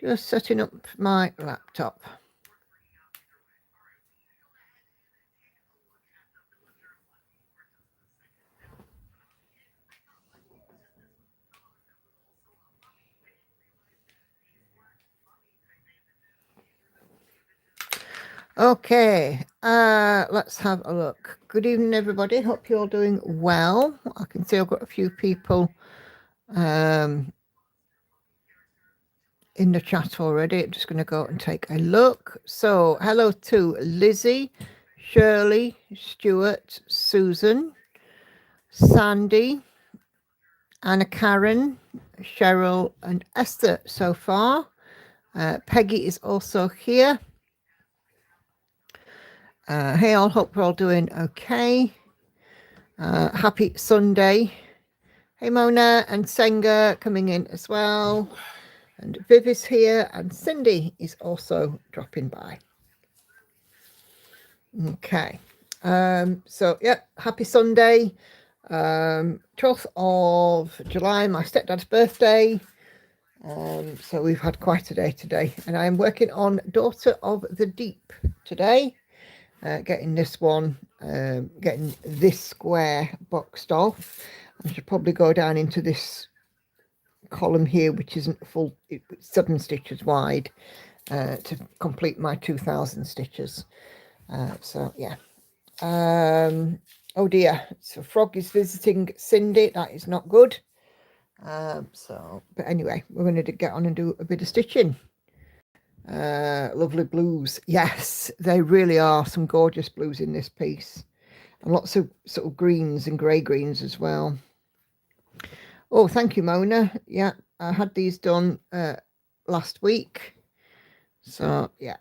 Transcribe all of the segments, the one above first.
Just setting up my laptop. Okay, let's have a look. Good evening, everybody. Hope you're all doing well. I can see I've got a few people in the chat already. I'm just going to go and take a look. So, hello to Lizzie, Shirley, Stuart, Susan, Sandy, Anna Karen, Cheryl, and Esther so far. Peggy is also here. Hey all, hope we're all doing okay. Happy Sunday. Hey Mona and Senga coming in as well. And Viv is here and Cindy is also dropping by. Okay. So yeah, happy Sunday. 12th of July, my stepdad's birthday. So we've had quite a day today. And I'm working on Daughter of the Deep today. Getting this one, getting this square boxed off. I should probably go down into this column here, which isn't full, it's 7 stitches wide, to complete my 2,000 stitches. So yeah. Oh dear, so Frog is visiting Cindy. That is not good. But anyway, we're going to get on and do a bit of stitching. Lovely blues. Yes, they really are some gorgeous blues in this piece, and lots of sort of greens and grey greens as well. Oh, thank you, Mona. Yeah, I had these done last week, so yeah.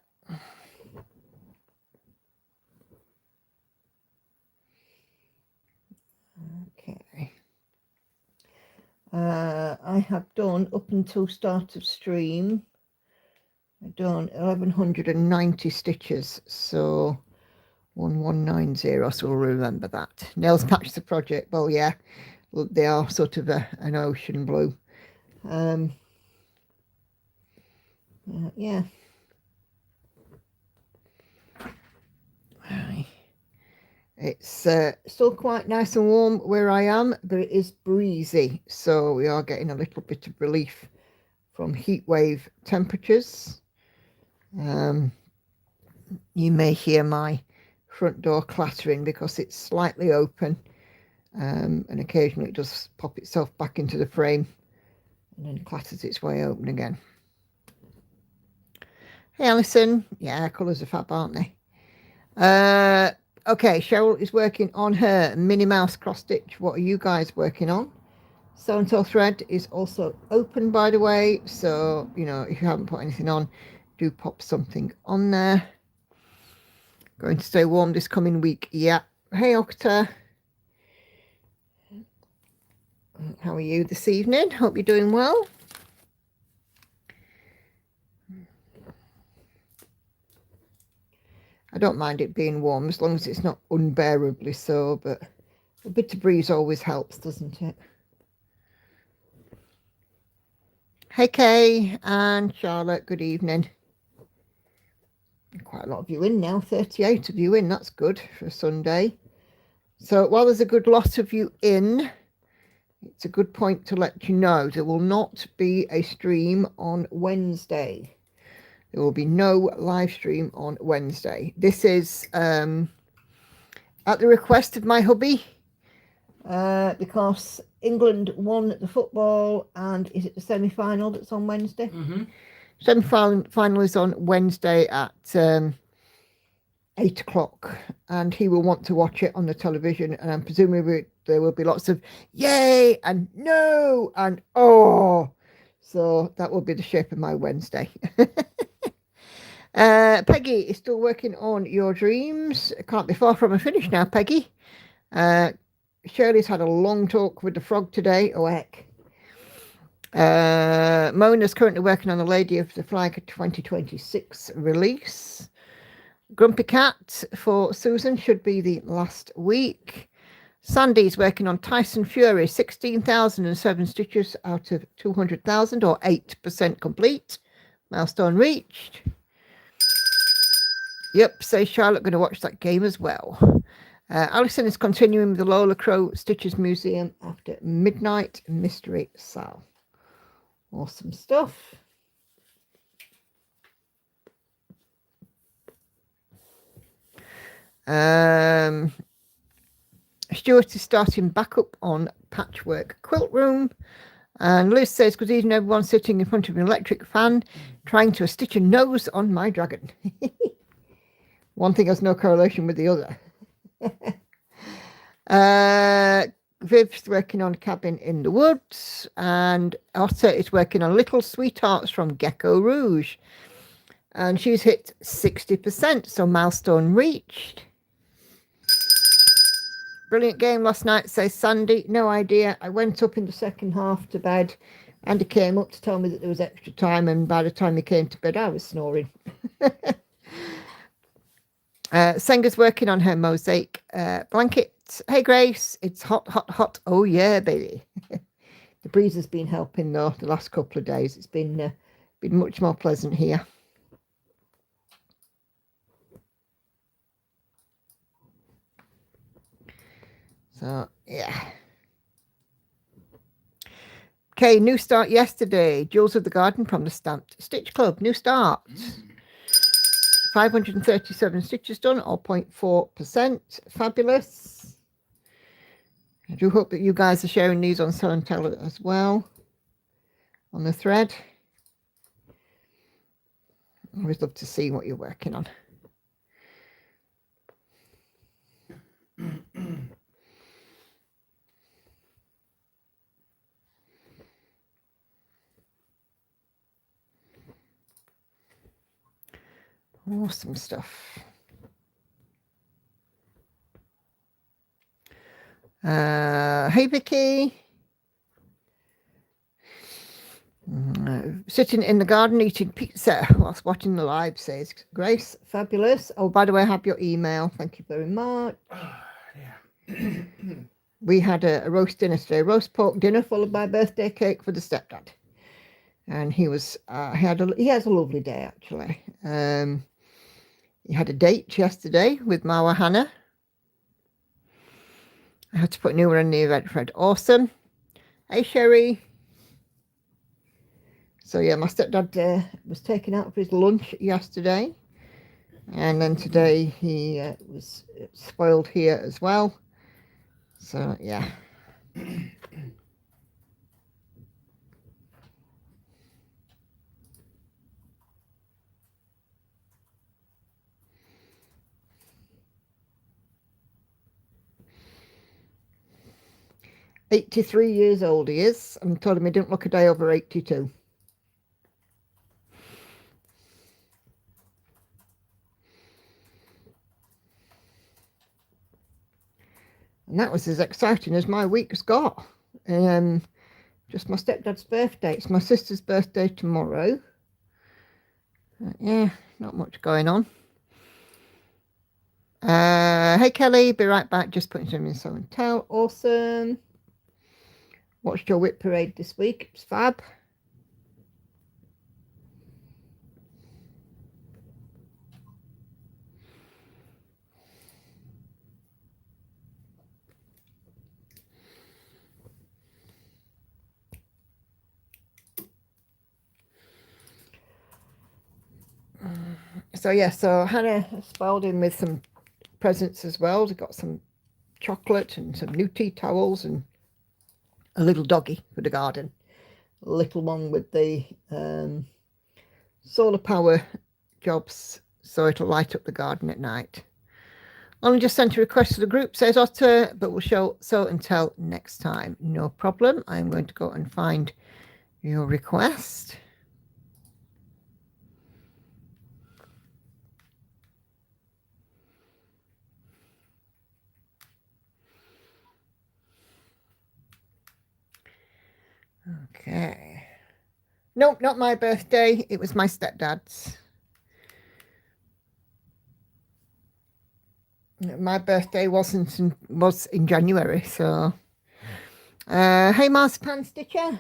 Okay. I have done up until start of stream. I've done 1190 stitches, so 1190, so we'll remember that. Nails Catch the Project. Well, yeah, they are sort of an ocean blue. Yeah. It's still quite nice and warm where I am, but it is breezy, so we are getting a little bit of relief from heat wave temperatures. You may hear my front door clattering because it's slightly open, and occasionally it does pop itself back into the frame and then clatters its way open again. Hey Alison, yeah, colours are fab, aren't they? Okay, Cheryl is working on her Minnie Mouse cross stitch. What are you guys working on? Sew and Tell thread is also open, by the way, so you know, if you haven't put anything on, do pop something on there. Going to stay warm this coming week. Yeah. Hey Octa, how are you this evening? Hope you're doing well. I don't mind it being warm as long as it's not unbearably so, but a bit of breeze always helps, doesn't it? Hey Kay and Charlotte, good evening. Quite a lot of you in now, 38 of you in, that's good for a Sunday. So while there's a good lot of you in, it's a good point to let you know there will not be a stream on Wednesday. There will be no live stream on Wednesday. This is at the request of my hubby, because England won the football, and is it the semi-final that's on Wednesday? Mm-hmm. Semi-final is on Wednesday at 8 o'clock, and he will want to watch it on the television, and I'm presuming there will be lots of yay and no and oh, so that will be the shape of my Wednesday. Peggy is still working on your dreams. Can't be far from a finish now, Peggy. Shirley's had a long talk with the frog today. Oh heck. Mona's currently working on the Lady of the Flag 2026 release. Grumpy Cat for Susan should be the last week. Sandy's working on Tyson Fury, 16,007 stitches out of 200,000, or 8% complete. Milestone reached. Yep, says Charlotte, going to watch that game as well. Alison is continuing with the Lola Crow Stitches Museum after midnight mystery Sal. Awesome stuff. Stuart is starting back up on Patchwork Quilt Room. And Liz says, good evening, everyone sitting in front of an electric fan, trying to stitch a nose on my dragon. One thing has no correlation with the other. Viv's working on a cabin in the woods, and Otter is working on Little Sweethearts from Gecko Rouge. And she's hit 60%, so milestone reached. Brilliant game last night, says Sandy. No idea. I went up in the second half to bed. Andy came up to tell me that there was extra time, and by the time he came to bed, I was snoring. Senga's working on her mosaic blanket. Hey, Grace, it's hot, hot, hot. Oh, yeah, baby. The breeze has been helping, though, the last couple of days. It's been much more pleasant here. So, yeah. Okay, new start yesterday. Jewels of the Garden from the Stamped Stitch Club. New start. 537 stitches done, or 0.4%. Fabulous. I do hope that you guys are sharing these on Sew and Tell as well. On the thread. I always love to see what you're working on. Awesome stuff. Hey, Vicky. Sitting in the garden eating pizza whilst watching the live, says Grace. Fabulous. Oh, by the way, I have your email. Thank you very much. Yeah. We had a roast dinner today, roast pork dinner followed by birthday cake for the stepdad. And he was he has a lovely day, actually. He had a date yesterday with Mawa Hannah. I had to put a new one in the event thread. Awesome. Hey, Sherry. So, yeah, my stepdad was taken out for his lunch yesterday. And then today he was spoiled here as well. So, yeah. 83 years old he is. I told him he didn't look a day over 82. And that was as exciting as my week's got. Just my stepdad's birthday. It's my sister's birthday tomorrow. Yeah, not much going on. Hey, Kelly, be right back. Just putting something in Sew and Tell. Awesome. Watched your whip parade this week. It's fab. So yeah, so Hannah spoiled him with some presents as well. He got some chocolate and some new tea towels and a little doggy for the garden. A little one with the solar power jobs, so it'll light up the garden at night. Only just sent a request to the group, says Otter, but we'll show Sew and Tell next time. No problem. I'm going to go and find your request. Okay. Nope, not my birthday. It was my stepdad's. My birthday was in January, so. Hey, Marzipan Stitcher.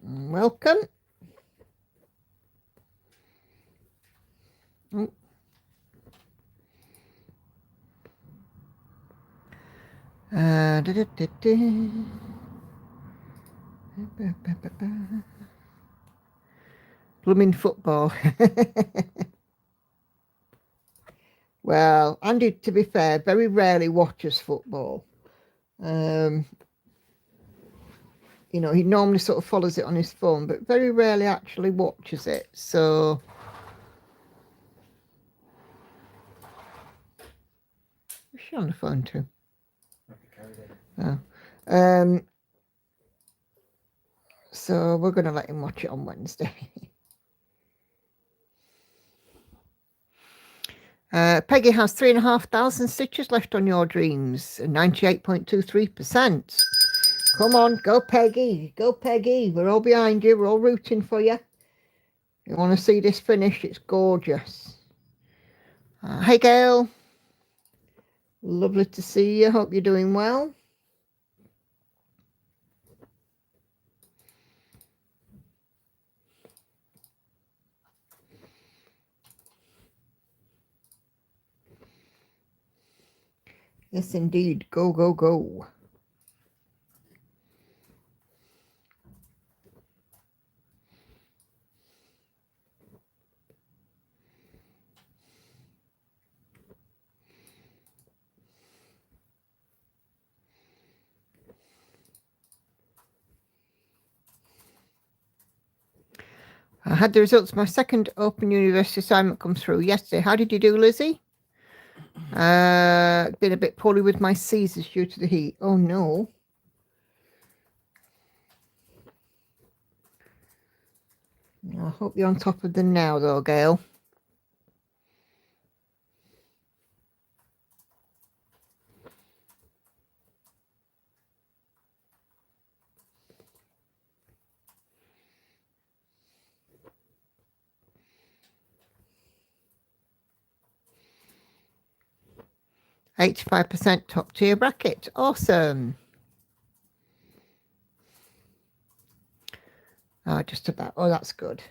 Welcome. Oh. Blooming football. Well, Andy, to be fair, very rarely watches football. You know, he normally sort of follows it on his phone, but very rarely actually watches it. So, who's she on the phone to? Oh. So we're going to let him watch it on Wednesday. Peggy has 3,500 stitches left on your dreams, 98.23%. Come on, go Peggy, go Peggy. We're all behind you, we're all rooting for you. You want to see this finish? It's gorgeous. Hey Gail, lovely to see you. Hope you're doing well. Yes, indeed. Go, go, go. I had the results of my second Open University assignment come through yesterday. How did you do, Lizzie? Been a bit poorly with my Caesars due to the heat. Oh, no. I hope you're on top of them now, though, Gail. %, top tier bracket. Awesome. Oh, just about. Oh, that's good.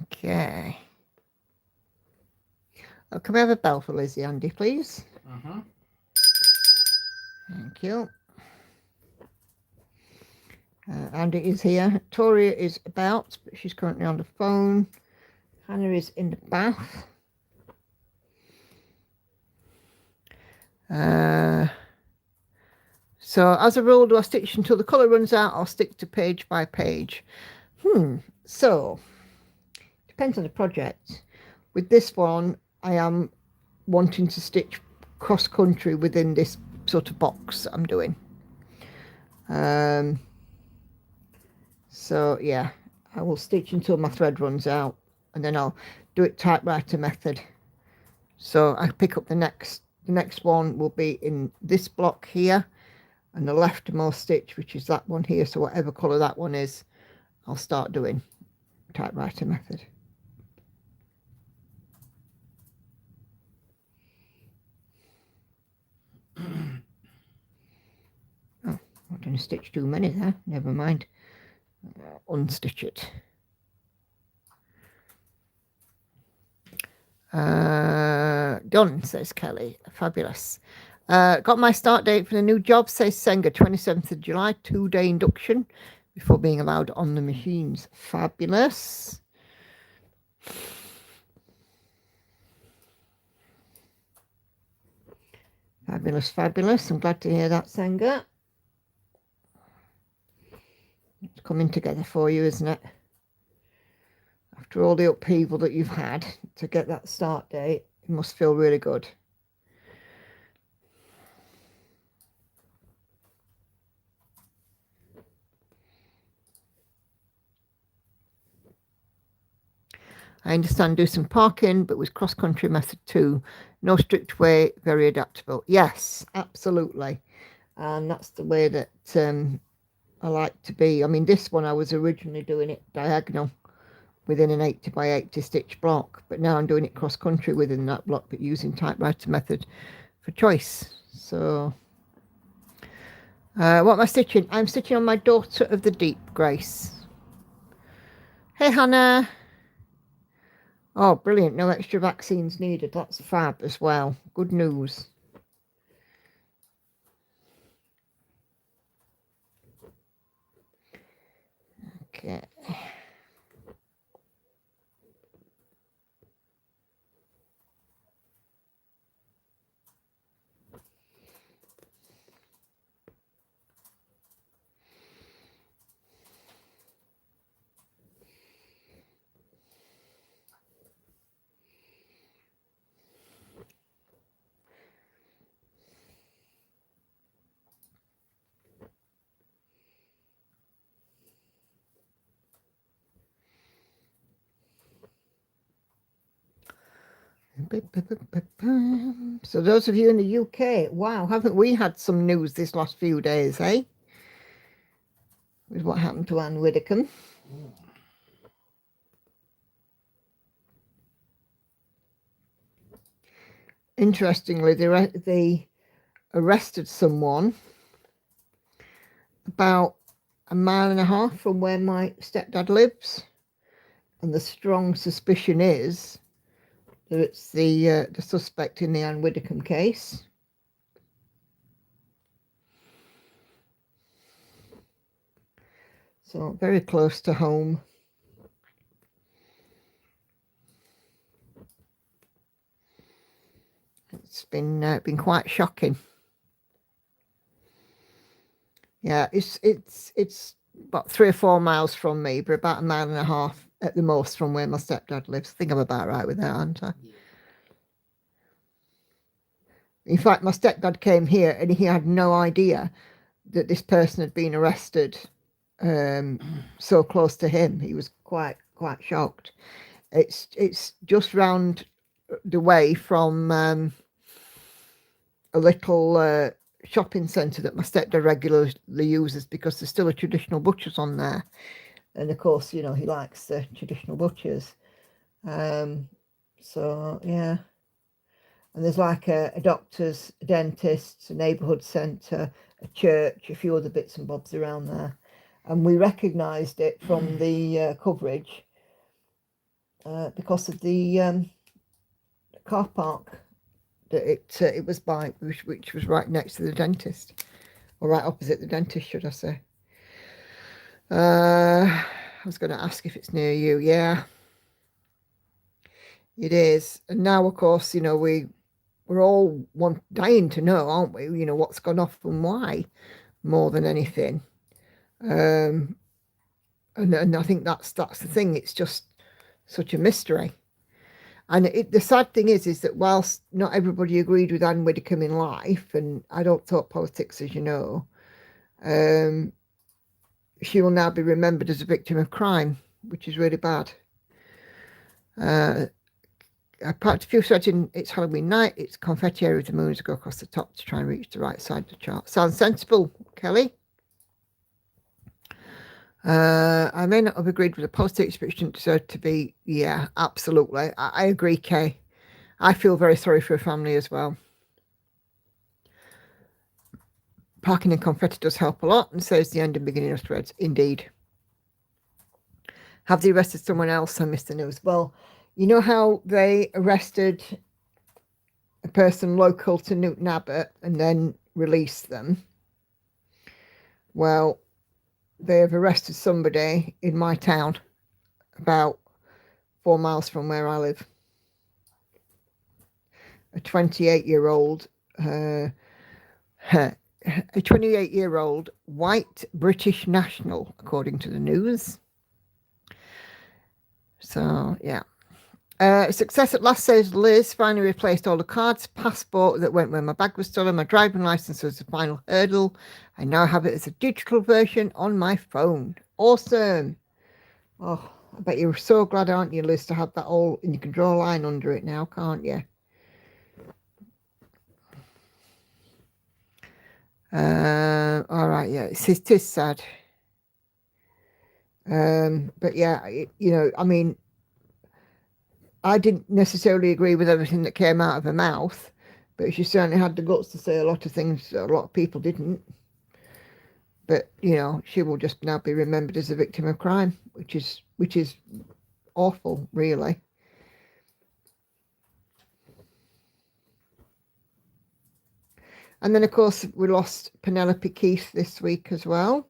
Okay. Oh, can we have a bell for Lizzie, Andy, please? Thank you. Andy is here. Toria is about, but she's currently on the phone. Hannah is in the bath. So as a rule, do I stitch until the colour runs out or stick to page by page? So, depends on the project. With this one, I am wanting to stitch cross-country within this sort of box I'm doing. So, yeah, I will stitch until my thread runs out, and then I'll do it typewriter method. So I pick up the next one will be in this block here, and the leftmost stitch, which is that one here. So whatever colour that one is, I'll start doing typewriter method. Oh, I didn't stitch too many there. Never mind. Unstitch it. Done, says Kelly. Fabulous. Got my start date for the new job, says Senga, 27th of July, 2-day induction before being allowed on the machines. Fabulous. Fabulous, fabulous. I'm glad to hear that, Senga. It's coming together for you, isn't it? After all the upheaval that you've had to get that start date, it must feel really good. I understand do some parking, but with cross-country method too. No strict way, very adaptable. Yes, absolutely. And that's the way that I like to be. I mean, this one I was originally doing it diagonal within an 80 by 80 stitch block, but now I'm doing it cross country within that block, but using typewriter method for choice. So what am I stitching? I'm stitching on my Daughter of the Deep, Grace. Hey Hannah. Oh, brilliant. No extra vaccines needed. That's fab as well. Good news. Okay. So those of you in the UK, wow, haven't we had some news this last few days, eh? With what happened to Anne Widdecombe. Interestingly, they arrested someone about a mile and a half from where my stepdad lives, and the strong suspicion is that it's the suspect in the Anne Widdecombe case. So very close to home. It's been quite shocking. Yeah, it's about 3 or 4 miles from me, but about a mile and a half at the most from where my stepdad lives. I think I'm about right with that, aren't I? Yeah. In fact, my stepdad came here and he had no idea that this person had been arrested so close to him. He was quite shocked. It's just round the way from a little shopping centre that my stepdad regularly uses, because there's still a traditional butcher's on there, and of course, you know, he likes the traditional butchers. So yeah, and there's like a doctor's, a dentist, a neighbourhood centre, a church, a few other bits and bobs around there, and we recognised it from the coverage because of the car park that it was by, which was right next to the dentist, or right opposite the dentist, should I say. I was going to ask if it's near you. Yeah, it is. And now, of course, you know, we're all dying to know, aren't we? You know, what's gone off and why, more than anything. And I think that's the thing. It's just such a mystery. And the sad thing is that whilst not everybody agreed with Anne Widdecombe in life, and I don't talk politics, as you know, she will now be remembered as a victim of crime, which is really bad. I packed a few threads in It's Halloween Night. It's confetti area with the moons go across the top to try and reach the right side of the chart. Sounds sensible, Kelly. I may not have agreed with the politics, but it shouldn't deserve to be. Yeah, absolutely. I agree, Kay. I feel very sorry for her family as well. Parking and confetti does help a lot, and says the end and beginning of threads. Indeed. Have they arrested someone else? I missed the news. Well, you know how they arrested a person local to Newton Abbot and then released them? Well, they have arrested somebody in my town about 4 miles from where I live. A 28-year-old a 28-year-old white British national, according to the news. So, yeah. Success at last, says Liz. Finally replaced all the cards. Passport that went where my bag was stolen. My driving license was the final hurdle. I now have it as a digital version on my phone. Awesome. Oh, I bet you're so glad, aren't you, Liz, to have that all, and you can draw a line under it now, can't you? All right, yeah, it is sad. But yeah, you know, I mean, I didn't necessarily agree with everything that came out of her mouth, but she certainly had the guts to say a lot of things that a lot of people didn't. But she will just now be remembered as a victim of crime, which is awful, really. And then, of course, we lost Penelope Keith this week as well.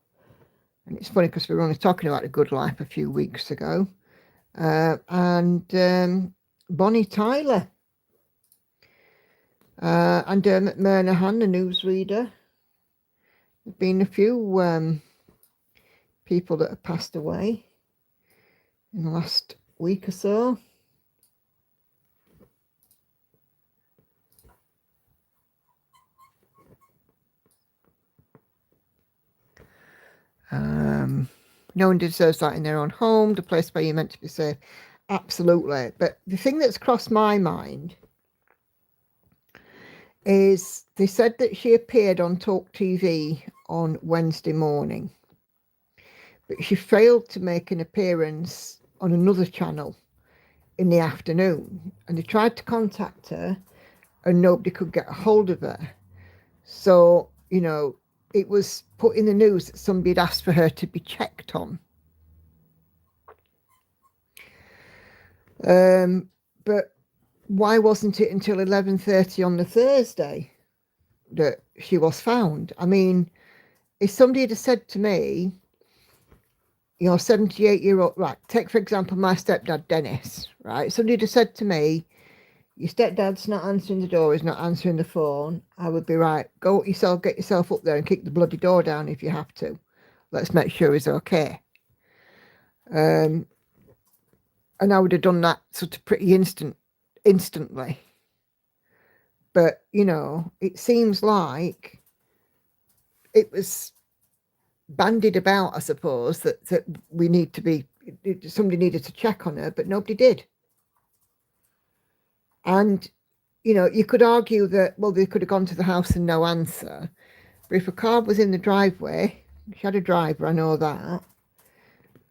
And it's funny because we were only talking about The Good Life a few weeks ago. And Bonnie Tyler. And Dermot Murnahan, the newsreader. There've been a few people that have passed away in the last week or so. No one deserves that in their own home, the place where you're meant to be safe. Absolutely. But the thing that's crossed my mind is they said that she appeared on Talk TV on Wednesday morning, but she failed to make an appearance on another channel in the afternoon, and they tried to contact her and nobody could get a hold of her. So, it was put in the news that somebody had asked for her to be checked on. But why wasn't it until 11:30 on the Thursday that she was found? I mean, if somebody had said to me, 78-year-old, right, take for example my stepdad Dennis, right? Somebody had said to me, your stepdad's not answering the door, he's not answering the phone, I would be right, go yourself, get yourself up there and kick the bloody door down if you have to. Let's make sure he's okay. And I would have done that sort of pretty instantly. But, it seems like it was bandied about, I suppose, that we need to be, somebody needed to check on her, but nobody did. And, you could argue that, well, they could have gone to the house and no answer. But if a car was in the driveway, she had a driver, I know that,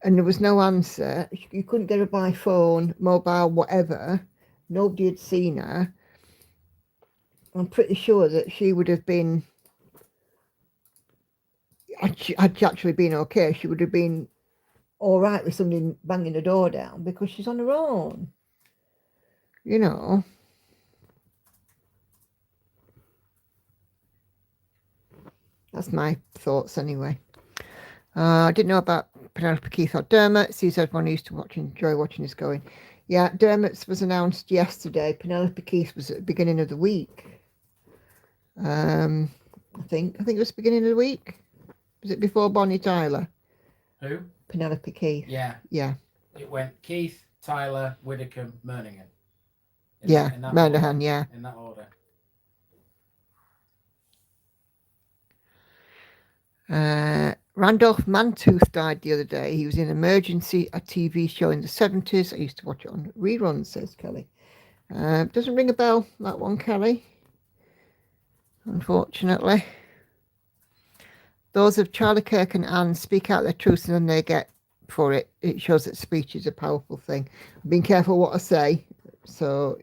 and there was no answer, you couldn't get her by phone, mobile, whatever, nobody had seen her, I'm pretty sure that she would have been, had she actually been okay, she would have been all right with somebody banging the door down because she's on her own. That's my thoughts anyway. I didn't know about Penelope Keith or Dermot. Sees everyone used to enjoy watching this going. Yeah, Dermot's was announced yesterday. Penelope Keith was at the beginning of the week. I think it was the beginning of the week. Was it before Bonnie Tyler? Who? Penelope Keith. Yeah. It went Keith, Tyler, Widdicombe, Murnaghan. Murnahan, yeah. In that order. Randolph Mantooth died the other day. He was in Emergency, a TV show in the 70s. I used to watch it on reruns, says Kelly. Doesn't ring a bell, that one, Kelly. Unfortunately. Those of Charlie Kirk and Anne speak out their truth and then they get for it. It shows that speech is a powerful thing. I'm being careful what I say. So,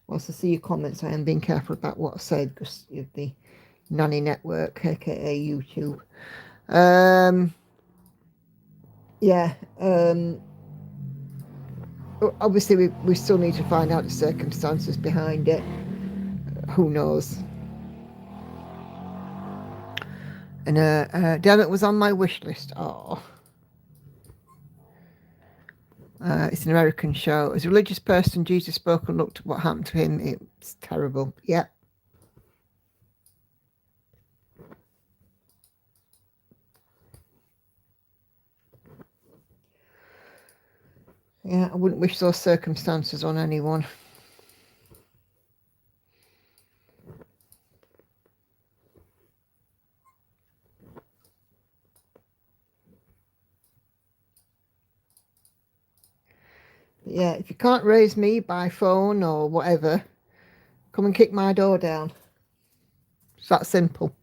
whilst I see your comments, I am being careful about what I say because of the Nanny Network, aka YouTube. Obviously we still need to find out the circumstances behind it. Who knows? And Dermot was on my wish list. It's an American show. As a religious person, Jesus spoke and looked at what happened to him. It's terrible. Yeah. Yeah, I wouldn't wish those circumstances on anyone. Yeah, if you can't raise me by phone or whatever, come and kick my door down. It's that simple.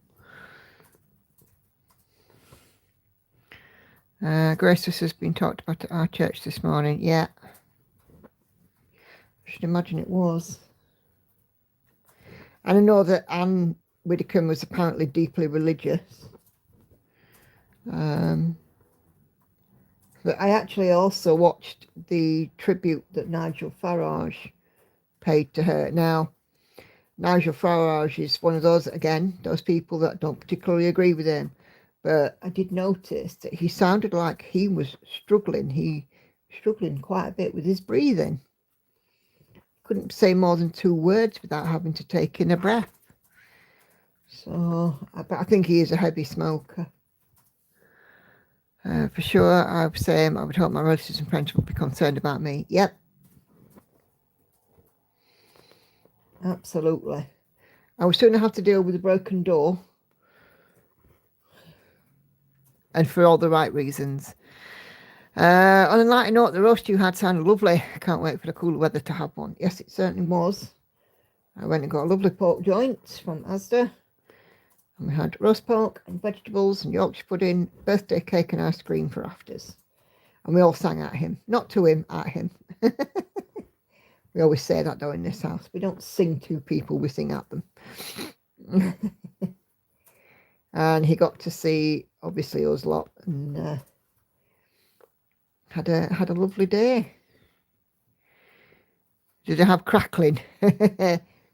Grace has been talked about at our church this morning. Yeah. I should imagine it was. And I know that Anne Widdecombe was apparently deeply religious. But I actually also watched the tribute that Nigel Farage paid to her. Now, Nigel Farage is one of those people that don't particularly agree with him. But I did notice that he sounded like he was struggling. He was struggling quite a bit with his breathing. Couldn't say more than 2 words without having to take in a breath. So, I think he is a heavy smoker. For sure, I would hope my relatives and friends would be concerned about me. Yep. Absolutely. I would sooner have to deal with a broken door. And for all the right reasons. On a lighter note, the roast you had sounded lovely. I can't wait for the cooler weather to have one. Yes, it certainly was. I went and got a lovely pork joint from Asda. And we had roast pork and vegetables and Yorkshire pudding, birthday cake and ice cream for afters. And we all sang at him. Not to him, at him. We always say that though in this house. We don't sing to people, we sing at them. And he got to see, obviously, us lot and had a lovely day. Did it have crackling?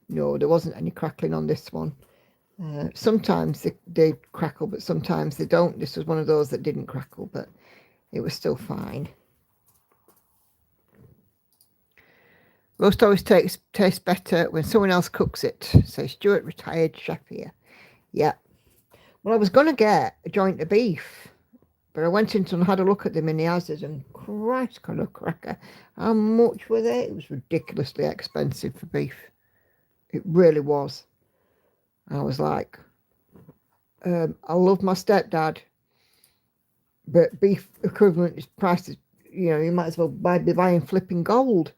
No, there wasn't any crackling on this one. Sometimes they crackle, but sometimes they don't. This was one of those that didn't crackle, but it was still fine. Roast always tastes better when someone else cooks it, says Stuart, retired chef here. Yeah. Well, I was going to get a joint of beef, but I went into and had a look at them in the Asdas, and Christ, kind of cracker, how much were they? It was ridiculously expensive for beef. It really was. I was like, I love my stepdad, but beef equivalent is priced, you might as well be buying flipping gold.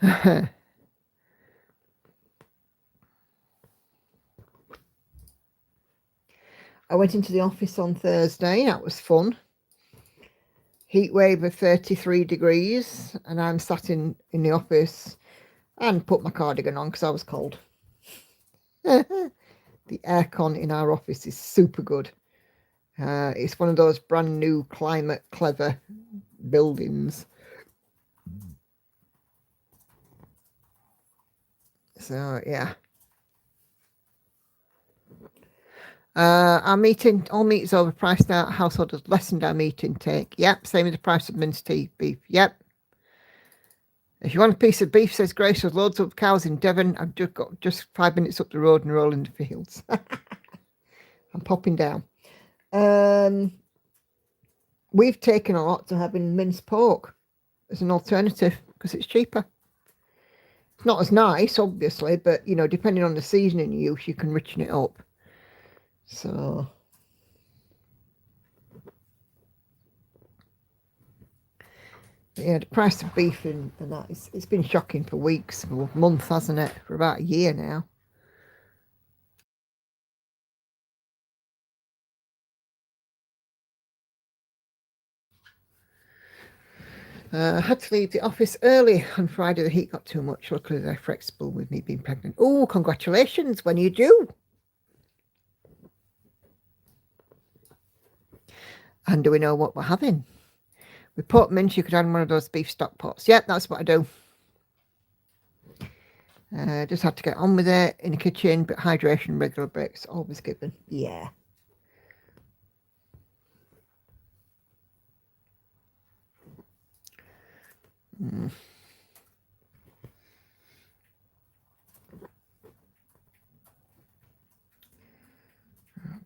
I went into the office on Thursday. That was fun. Heat wave of 33 degrees, and I'm sat in the office and put my cardigan on because I was cold. The aircon in our office is super good. It's one of those brand new climate clever buildings. So yeah. All meat is overpriced now. Householders lessened our meat intake. Yep, same as the price of minced beef. Yep. If you want a piece of beef, says Grace, with loads of cows in Devon, I've just got 5 minutes up the road and rolling the fields. I'm popping down. We've taken a lot to having minced pork as an alternative because it's cheaper. It's not as nice, obviously, but depending on the seasoning you use, you can richen it up. So yeah, the price of beef and that it's been shocking for weeks, for a month, hasn't it? For about a year now. I had to leave the office early on Friday. The heat got too much. Luckily, they're flexible with me being pregnant. Oh, congratulations. When are you due? And do we know what we're having? With pork mince, you could add one of those beef stock pots. Yep, that's what I do. Just had to get on with it in the kitchen, but hydration, regular breaks, always given. Yeah.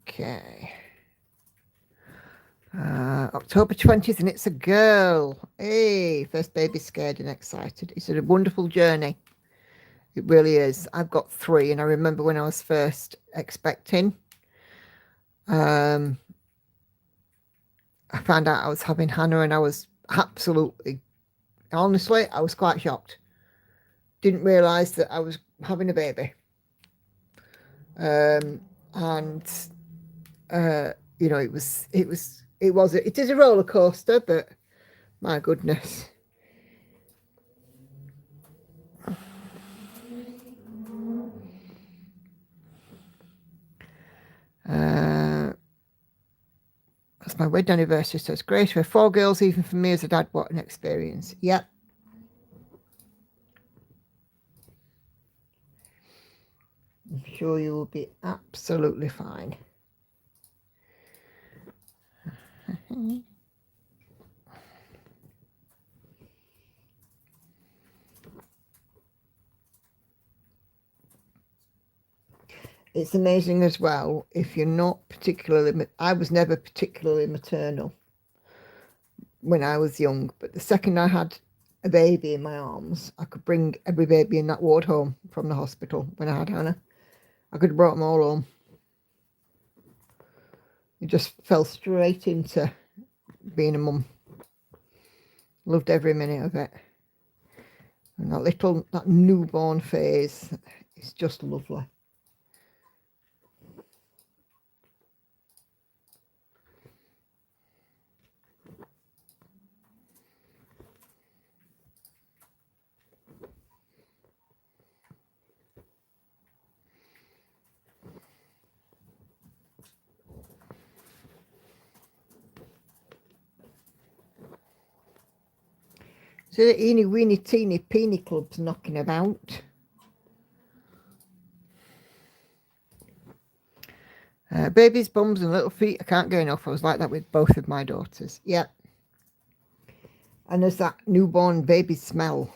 Okay. October 20th, and it's a girl. Hey, first baby, scared and excited. It's a wonderful journey. It really is. I've got 3, and I remember when I was first expecting, I found out I was having Hannah, and I was absolutely, honestly, I was quite shocked. Didn't realise that I was having a baby. It is a roller coaster, but my goodness. That's my wedding anniversary, so it's great. We're 4 girls, even for me as a dad. What an experience. Yep. I'm sure you will be absolutely fine. It's amazing as well, if you're not particularly, I was never particularly maternal when I was young, but the second I had a baby in my arms, I could bring every baby in that ward home from the hospital when I had Hannah. I could have brought them all home. It just fell straight into being a mum. Loved every minute of it. And that newborn phase is just lovely. So the eeny weeny teeny peeny club's knocking about. Babies' bums and little feet, I can't get enough. I was like that with both of my daughters. Yep. And there's that newborn baby smell,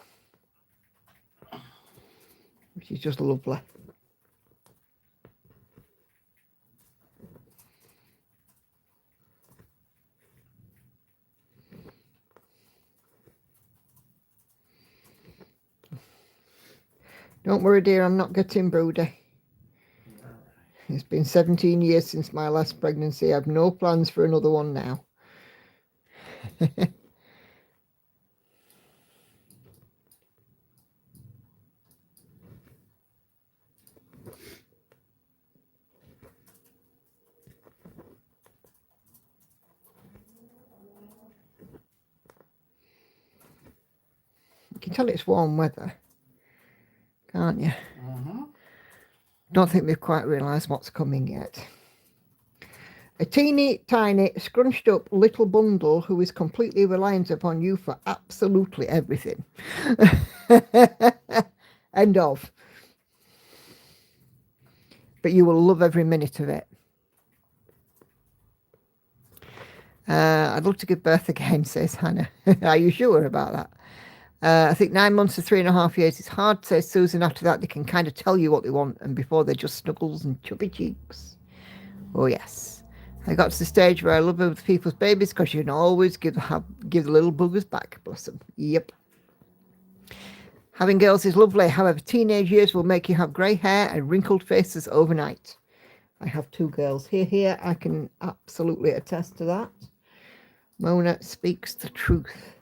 which is just lovely. Don't worry, dear, I'm not getting broody. It's been 17 years since my last pregnancy. I have no plans for another one now. You can tell it's warm weather, can't you? Don't think we've quite realised what's coming yet. A teeny tiny scrunched up little bundle who is completely reliant upon you for absolutely everything. End of. But you will love every minute of it. I'd love to give birth again, says Hannah. Are you sure about that? I think 9 months to 3.5 years is hard, says Susan. After that, they can kind of tell you what they want, and before they're just snuggles and chubby cheeks. Oh, yes. I got to the stage where I love other people's babies because you can always give the little boogers back. Bless them. Yep. Having girls is lovely. However, teenage years will make you have grey hair and wrinkled faces overnight. I have 2 girls here. I can absolutely attest to that. Mona speaks the truth.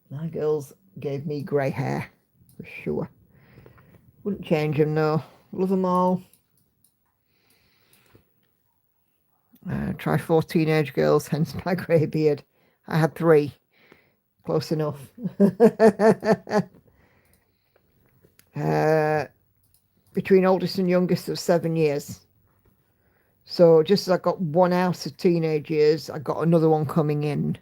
My girls gave me grey hair, for sure. Wouldn't change them, though. Love them all. Try 4 teenage girls, hence my grey beard. I had 3. Close enough. Between oldest and youngest of 7 years. So just as I got one out of teenage years, I got another one coming in.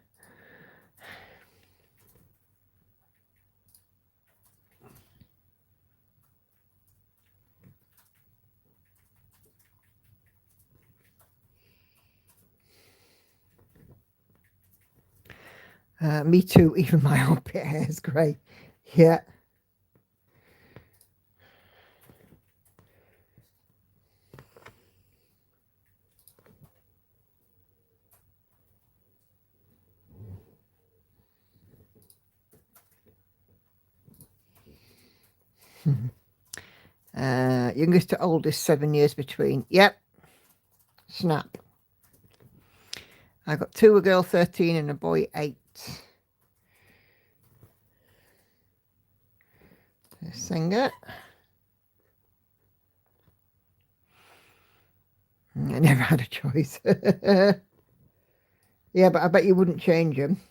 Me too, even my armpit hair is grey. Yeah. Youngest to oldest, 7 years between. Yep. Snap. I got 2, a girl 13 and a boy 8. Singer. I never had a choice. Yeah, but I bet you wouldn't change them.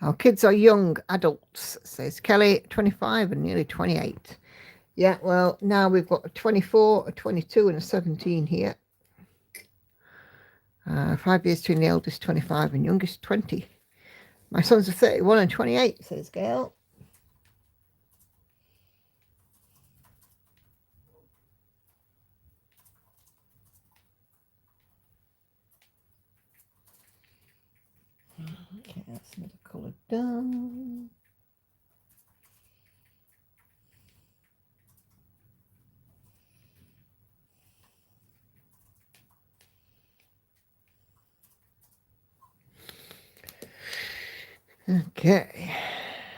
Our kids are young adults, says Kelly, 25 and nearly 28. Yeah, well, now we've got a 24, a 22 and a 17 here. 5 years between the eldest 25 and youngest 20. My sons are 31 and 28, says Gail. Okay, that's another colour done. Okay.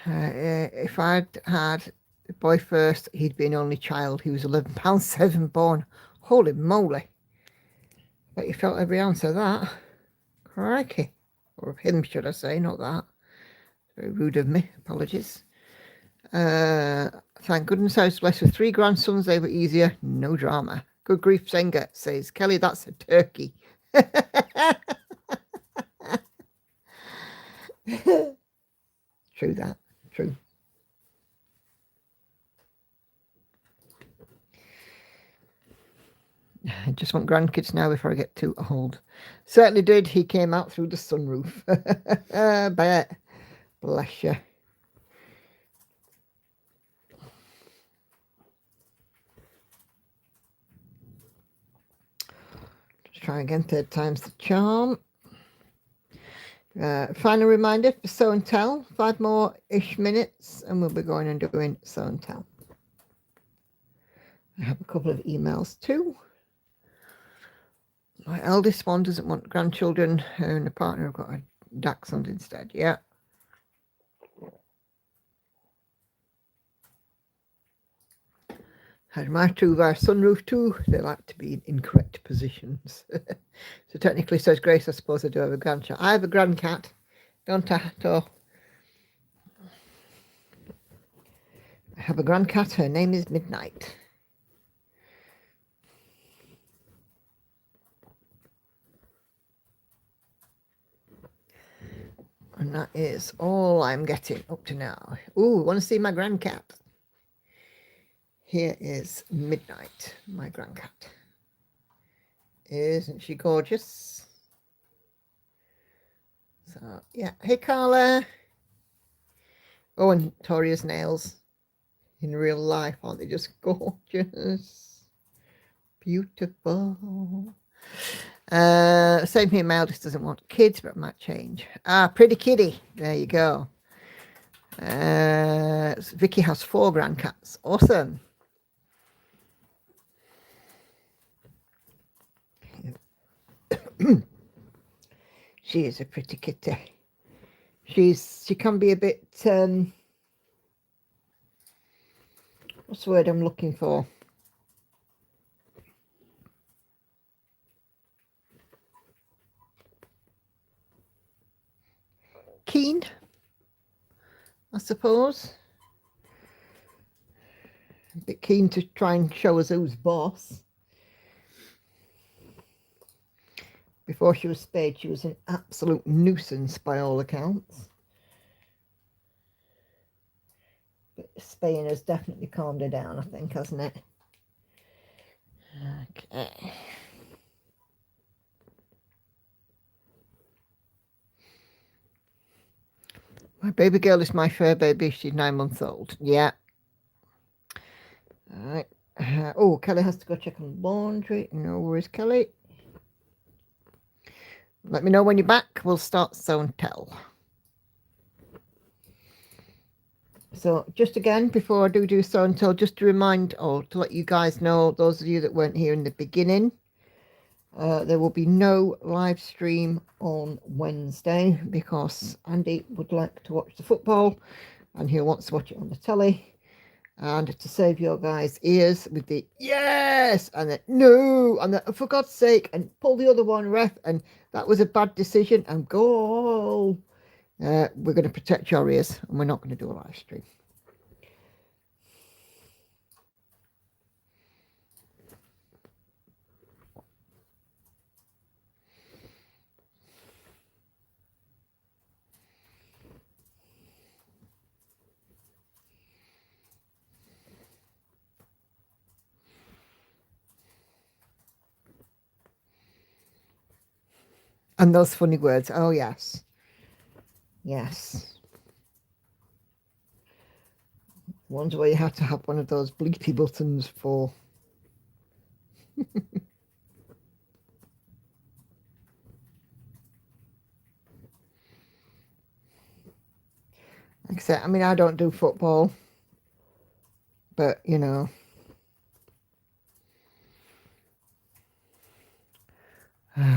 If I'd had a boy first, he'd be an only child. He was £11.7 born. Holy moly. Bet you felt every ounce of that. Crikey. Or of him, should I say, not that. Very rude of me. Apologies. Thank goodness I was blessed with 3 grandsons. They were easier. No drama. Good grief, Senga, says Kelly, that's a turkey. True that. True. I just want grandkids now before I get too old. Certainly did. He came out through the sunroof. Bet. Bless you. Let's try again. 3rd time's the charm. Final reminder for Show and Tell. 5 more-ish minutes and we'll be going and doing Show and Tell. I have a couple of emails too. My eldest one doesn't want grandchildren. Her and the partner have got a dachshund instead. Yeah. And my 2 via sunroof too. They like to be in incorrect positions. So technically, says Grace, I suppose I do have a grandchild. I have a grandcat. Don't I? I have a grandcat. Her name is Midnight. And that is all I'm getting up to now. Ooh, want to see my grandcat? Here is Midnight, my grandcat. Isn't she gorgeous? So, yeah. Hey, Carla. Oh, and Toria's nails in real life, aren't they just gorgeous? Beautiful. Same here, my eldest doesn't want kids, but it might change. Pretty kitty. There you go. Vicky has 4 grandcats. Awesome. She is a pretty kitty. She can be a bit what's the word I'm looking for? Keen, I suppose. A bit keen to try and show us who's boss. Before she was spayed, she was an absolute nuisance by all accounts. But spaying has definitely calmed her down, I think, hasn't it? Okay. My baby girl is my fur baby. She's 9 months old. Yeah. All right. Oh, Kelly has to go check on laundry. No worries, Kelly. Let me know when you're back. We'll start Show and Tell. So just again, before I do Show and Tell, just to remind or to let you guys know, those of you that weren't here in the beginning, there will be no live stream on Wednesday because Andy would like to watch the football and he wants to watch it on the telly. And to save your guys' ears with the yes and the no and the for God's sake and pull the other one, ref, and that was a bad decision and goal. We're going to protect your ears and we're not going to do a live stream. And those funny words. Oh, yes. Yes. Ones where you had to have one of those bleepy buttons for. Like I said, I mean, I don't do football, but, you know.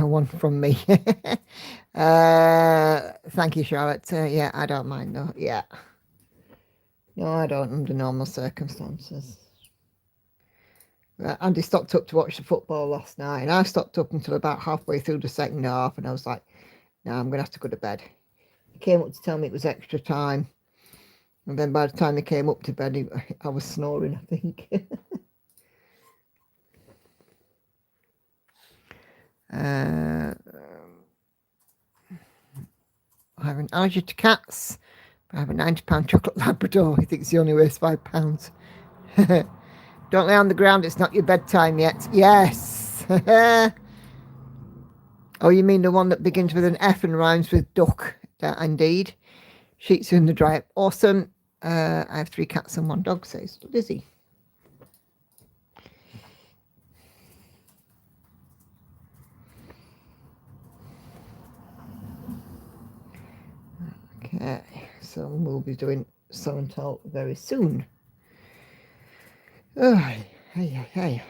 One from me. Thank you, Charlotte. Yeah, I don't mind though. Yeah. No, I don't under normal circumstances. Andy stopped up to watch the football last night, and I stopped up until about halfway through the second half, and I was like, no, I'm going to have to go to bed. He came up to tell me it was extra time, and then by the time he came up to bed, I was snoring, I think. I have an allergy to cats. I have a £90 chocolate Labrador. He thinks he only weighs £5. Don't lay on the ground, it's not your bedtime yet. Yes. Oh, you mean the one that begins with an F and rhymes with duck? Indeed. Sheets are in the dryer. Awesome. I have 3 cats and 1 dog, says Lizzie. Okay, so we'll be doing show and tell very soon. Oh, hey.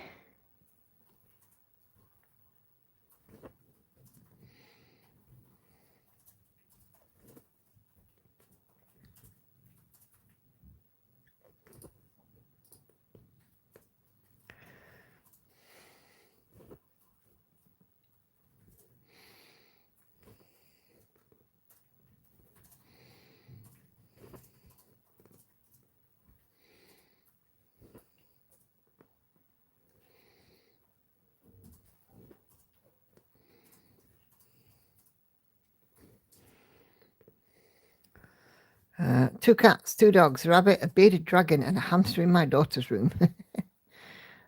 Two cats, 2 dogs, a rabbit, a bearded dragon, and a hamster in my daughter's room.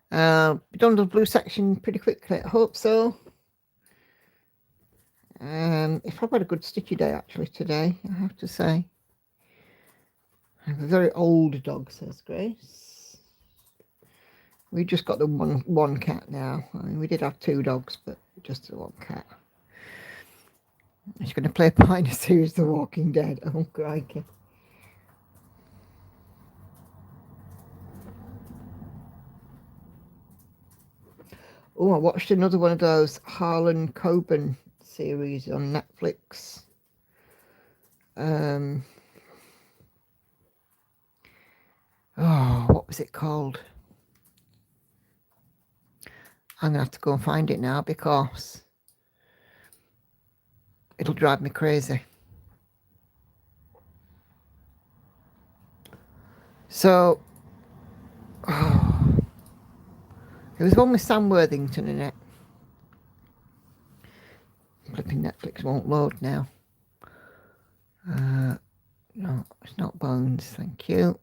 Done the blue section pretty quickly. I hope so. If I've had a good stitchy day actually today, I have to say. I have a very old dog, says Grace. We just got the one cat now. I mean, we did have 2 dogs, but just the 1 cat. She's going to play a part in a series, The Walking Dead. Oh, crikey. Oh, I watched another one of those Harlan Coben series on Netflix. What was it called? I'm going to have to go and find it now because it'll drive me crazy. So, it was one with Sam Worthington in it. Flipping Netflix won't load now. No, it's not Bones, thank you.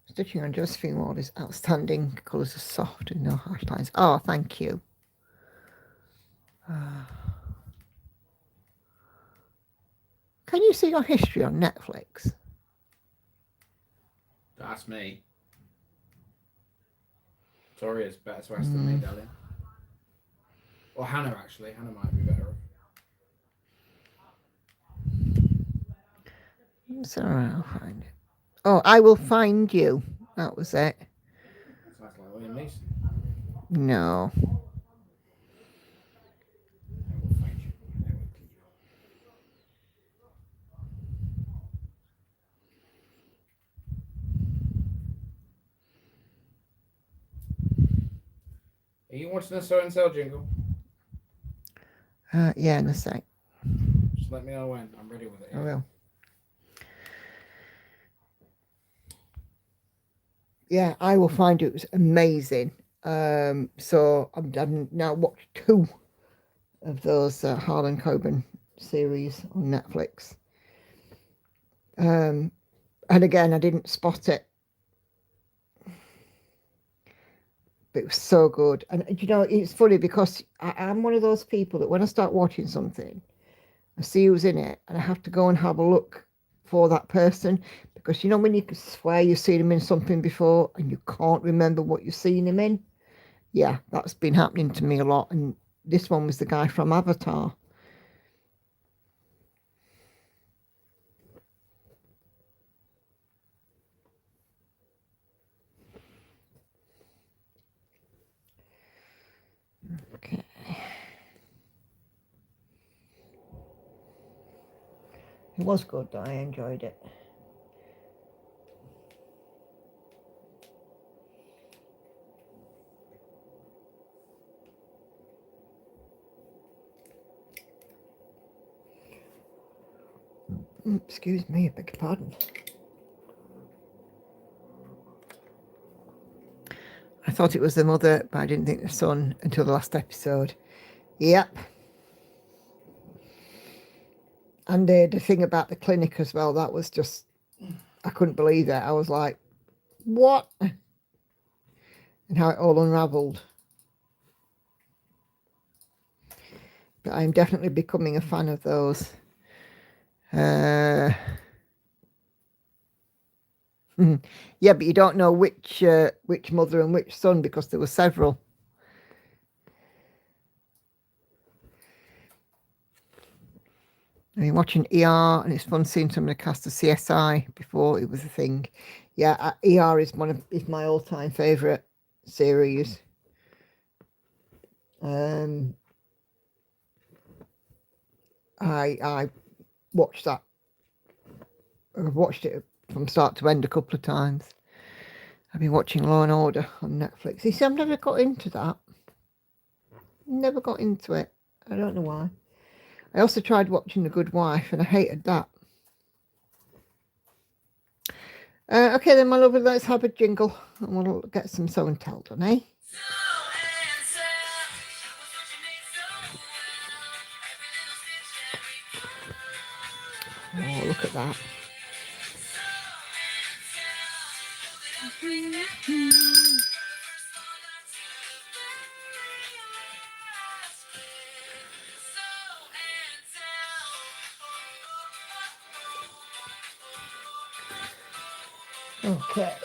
Stitching on Josephine Ward is outstanding. Colours are soft and no harsh lines. Oh, thank you. Can you see your history on Netflix? That's me. Sorry, it's better to ask than me, darling. Or Hannah, actually. Hannah might be better. It's alright, I'll find it. Oh, I will find you. That was it. Sounds like William Mason. No. I will find you. Are you watching the Show and Tell jingle? Yeah, in a sec. Just let me know when. I'm ready with it. I will. Yeah, I will find you. It was amazing. So I've now watched 2 of those Harlan Coben series on Netflix. And again, I didn't spot it But it was so good. And you know, it's funny because I'm one of those people that when I start watching something, I see who's in it, and I have to go and have a look for that person, because you know when you swear you've seen him in something before and you can't remember what you've seen him in. Yeah, that's been happening to me a lot. And this one was the guy from Avatar. Okay. It was good though, I enjoyed it. Excuse me, I beg your pardon. I thought it was the mother, but I didn't think the son until the last episode. Yep. And the thing about the clinic as well, that was just, I couldn't believe it. I was like, what? And how it all unravelled. But I'm definitely becoming a fan of those. Yeah, but you don't know which mother and which son, because there were several. I mean, watching ER, and it's fun seeing some of the cast of CSI before it was a thing. Yeah, ER is my all-time favourite series. I watched that. I've watched it from start to end a couple of times. I've been watching Law and Order on Netflix. You see, I've never got into that. Never got into it. I don't know why. I also tried watching The Good Wife, and I hated that. Okay then, my lovely, let's have a jingle, and we'll get some show and tell done, eh? Oh, look at that. Okay.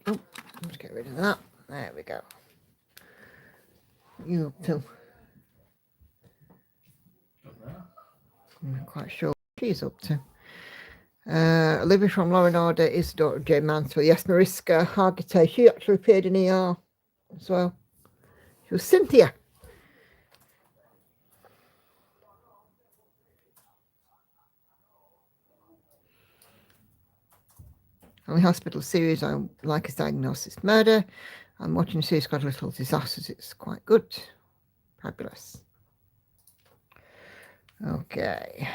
Oh, let's get rid of that. There we go. You too. I'm not quite sure what she's up to. Olivia from Law and Order is the daughter of Jane Mansfield. Yes, Mariska Hargitay. She actually appeared in ER as well. She was Cynthia. On the hospital series, I like his diagnosis murder. I'm watching a series called Little Disasters. It's quite good. Fabulous. Okay.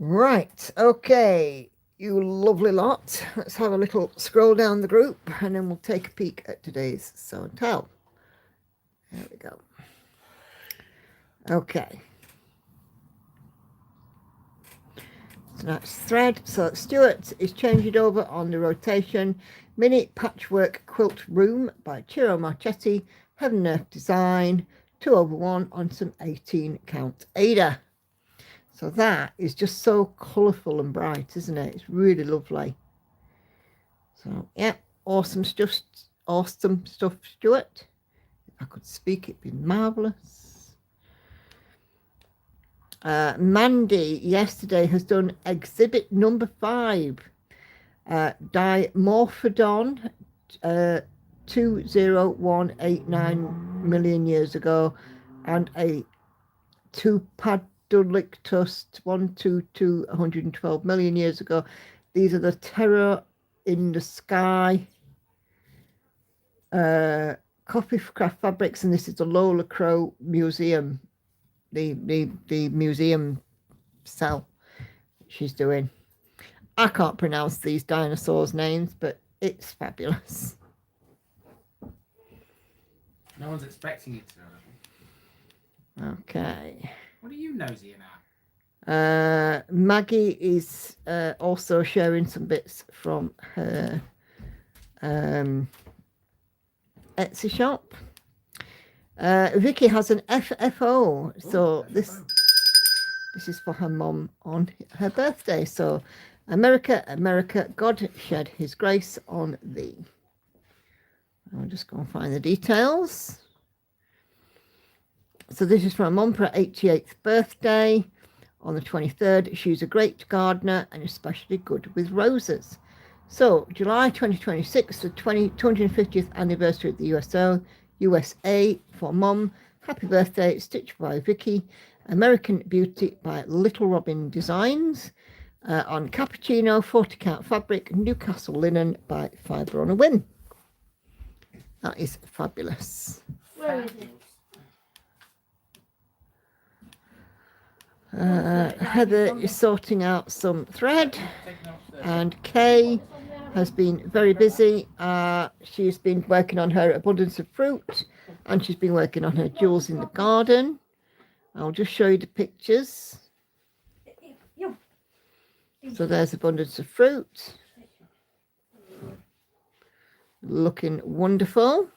Right. Okay. You lovely lot. Let's have a little scroll down the group, and then we'll take a peek at today's show and tell. There we go. Okay. Tonight's thread. So Stuart is changing over on the rotation. Mini Patchwork Quilt Room by Ciro Marchetti. Heaven and Earth Design. 2/1 on some 18 count Ada. So that is just so colourful and bright, isn't it? It's really lovely. So yeah, awesome stuff. Awesome stuff, Stuart. If I could speak, it'd be marvellous. Mandy yesterday has done exhibit number 5, Dimorphodon, 20189 million years ago, and a Tupadolictus 112 million years ago. These are the Terror in the Sky copy for craft fabrics, and this is the Lola Crow Museum. The museum cell she's doing. I can't pronounce these dinosaurs' names, but it's fabulous. No one's expecting you to know. Okay. What are you nosying at? Maggie is also sharing some bits from her Etsy shop. Vicky has an FFO, so FFO. this is for her mum on her birthday. So, America, America, God shed his grace on thee. I'll just go and find the details. So this is from her mum for her 88th birthday on the 23rd. She's a great gardener and especially good with roses. So July 2026, the 250th anniversary of the USA for Mum. Happy birthday, stitched by Vicky. American Beauty by Little Robin Designs. On cappuccino, 40 count fabric, Newcastle linen by Fibre on a Wing. That is fabulous. Where is it? Heather is sorting out some thread, and Kay has been very busy. She's been working on her abundance of fruit, and she's been working on her jewels in the garden. I'll just show you the pictures. So there's abundance of fruit. Looking wonderful.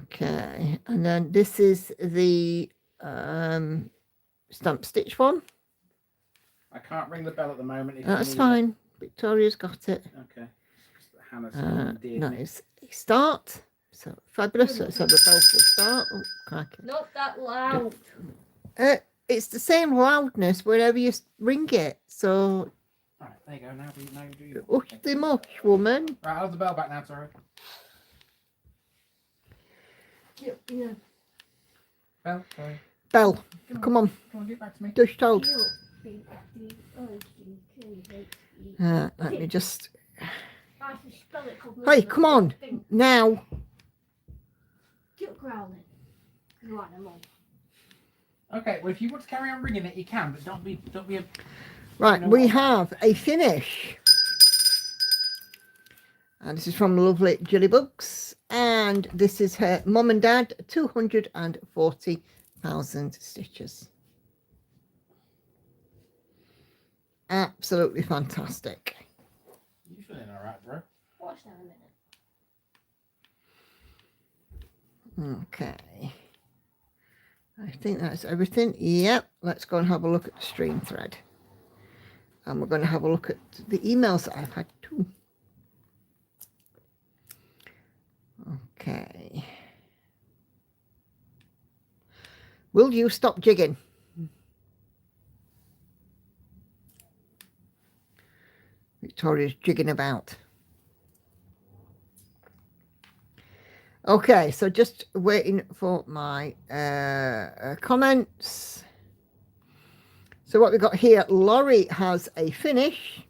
Okay, and then this is the stamp stitch one. I can't ring the bell at the moment. If That's fine. Victoria's got it. Okay. Hannah's Nice. Start. So fabulous. Let's have the bell for the start. Oh, crikey. Not that loud. It's the same loudness whenever you ring it. So, All right, there you go. Now you do your ush the mush, woman. Right, I'll have the bell back now, sorry. Yeah. Bell, sorry. Bell, come on. Come on, get back to me. Just told. Let me just. Hey, come on. Now. Keep growling. You want them all. Okay, well, if you want to carry on ringing it, you can, but don't be a... Right, You know we what? have a finish. And this is from lovely Jillybugs. And this is her mum and dad, 240,000 stitches. Absolutely fantastic. You feeling all right, bro? Watch that a minute. Okay. I think that's everything. Yep. Let's go and have a look at the stream thread. And we're going to have a look at the emails that I've had too. Okay. Will you stop jigging? Victoria's jigging about. Okay, so just waiting for my comments. So what we've got here, Laurie has a finish.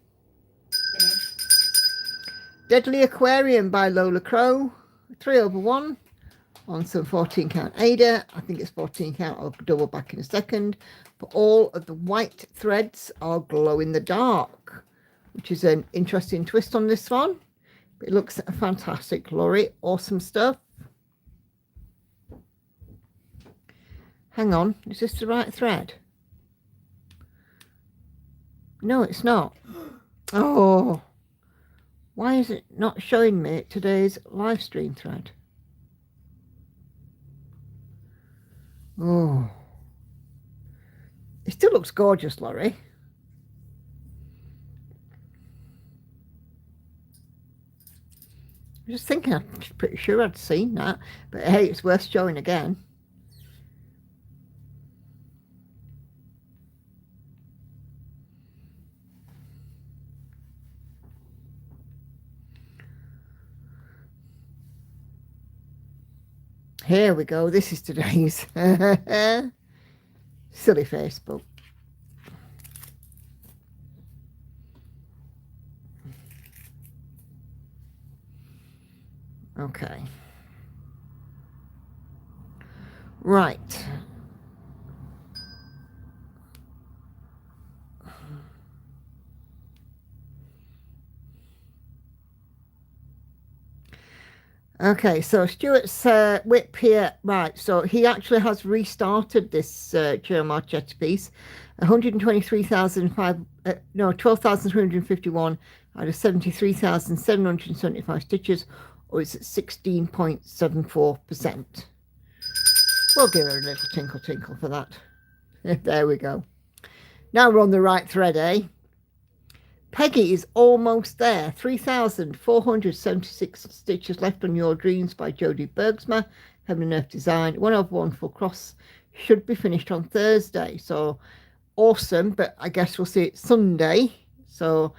Deadly Aquarium by Lola Crow, 3/1 on some 14 count Ada. I think it's 14 count, I'll double back in a second. But all of the white threads are glow in the dark, which is an interesting twist on this one. But it looks fantastic, Laurie. Awesome stuff. Hang on, is this the right thread? No, it's not. Oh, why is it not showing me today's live stream thread? Oh, it still looks gorgeous, Laurie. I'm just thinking, I'm pretty sure I'd seen that, but hey, it's worth showing again. Here we go. This is today's silly Facebook. Okay. Right. Okay, so Stuart's whip here, right, so he actually has restarted this Chair Marchetti piece. 12,351 out of 73,775 stitches, or it's at 16.74%. We'll give her a little tinkle tinkle for that. There we go. Now we're on the right thread, eh? Peggy is almost there. 3,476 stitches left on Your Dreams by Jodie Bergsma. Heaven and Earth Design. 1/1 full cross should be finished on Thursday. So awesome, but I guess we'll see it Sunday. So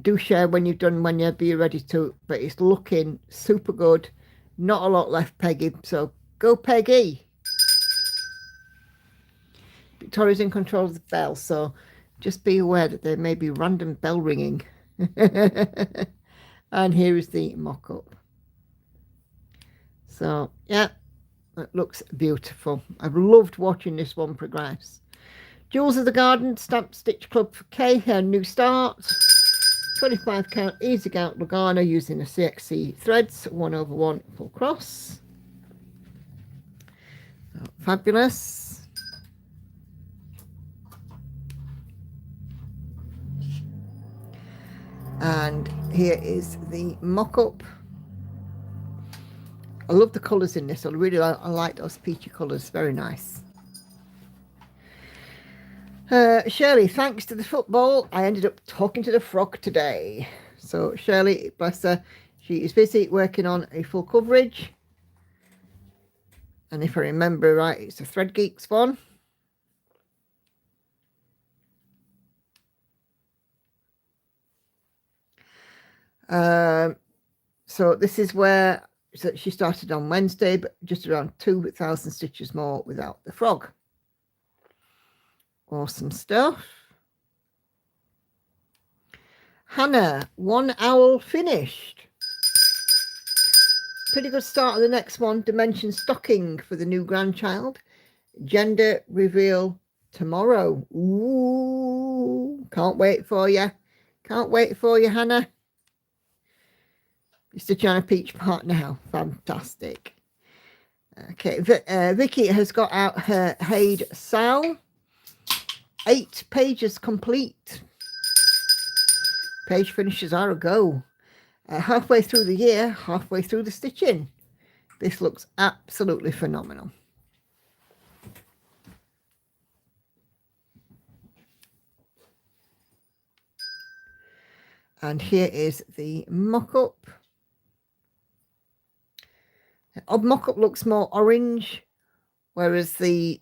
do share when you've done, whenever you're ready to. But it's looking super good. Not a lot left, Peggy. So go, Peggy. Victoria's in control of the bell, so just be aware that there may be random bell ringing. And here is the mock-up. So, yeah, it looks beautiful. I've loved watching this one progress. Jewels of the Garden, Stamp Stitch Club for Kay, her new start. 25 count easy count Lugano using the CXC threads, 1/1 full cross. Oh, fabulous. And here is the mock-up. I love the colours in this. I like those peachy colours. Very nice. Shirley, thanks to the football, I ended up talking to the frog today. So Shirley, bless her, she is busy working on a full coverage. And if I remember right, it's a Thread Geeks one. So this is where she started on Wednesday, but just around 2,000 stitches more without the frog. Awesome stuff. Hannah, one owl finished. Pretty good start on the next one. Dimension stocking for the new grandchild. Gender reveal tomorrow. Ooh, can't wait for you. Can't wait for you, Hannah. You're stitching on a peach part now. Fantastic. Okay, Vicky has got out her Haid Sal. 8 pages complete. Page finishes are a go. Halfway through the year, halfway through the stitching. This looks absolutely phenomenal. And here is the mock-up. The mock-up looks more orange, whereas the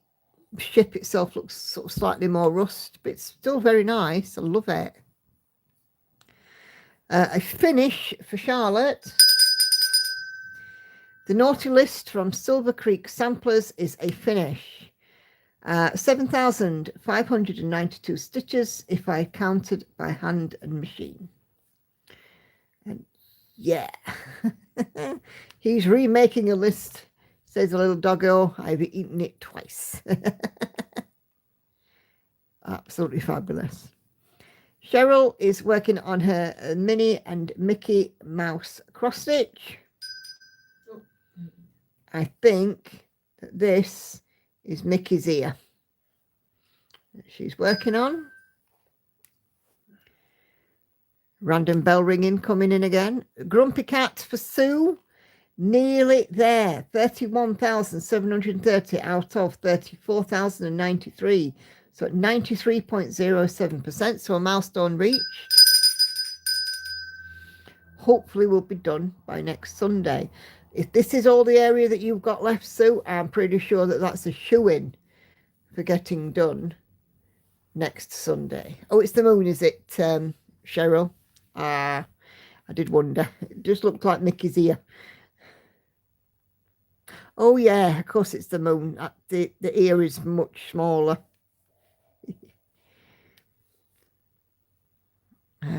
ship itself looks sort of slightly more rust, but it's still very nice. I love it. A finish for Charlotte. The Naughty List from Silver Creek Samplers is a finish. 7,592 stitches if I counted by hand and machine. And yeah, he's remaking a list, says a little doggo. I've eaten it twice. Absolutely fabulous. Cheryl is working on her Minnie and Mickey Mouse cross stitch. I think that this is Mickey's ear that she's working on. Random bell ringing coming in again. Grumpy Cat for Sue. Nearly there. 31,730 out of 34,093. So at 93.07%. So a milestone reached. Hopefully we'll be done by next Sunday. If this is all the area that you've got left, Sue, I'm pretty sure that that's a shoo-in for getting done next Sunday. Oh, it's the moon, is it, Cheryl? I did wonder. It just looked like Mickey's ear. Oh, yeah, of course it's the moon. The ear is much smaller.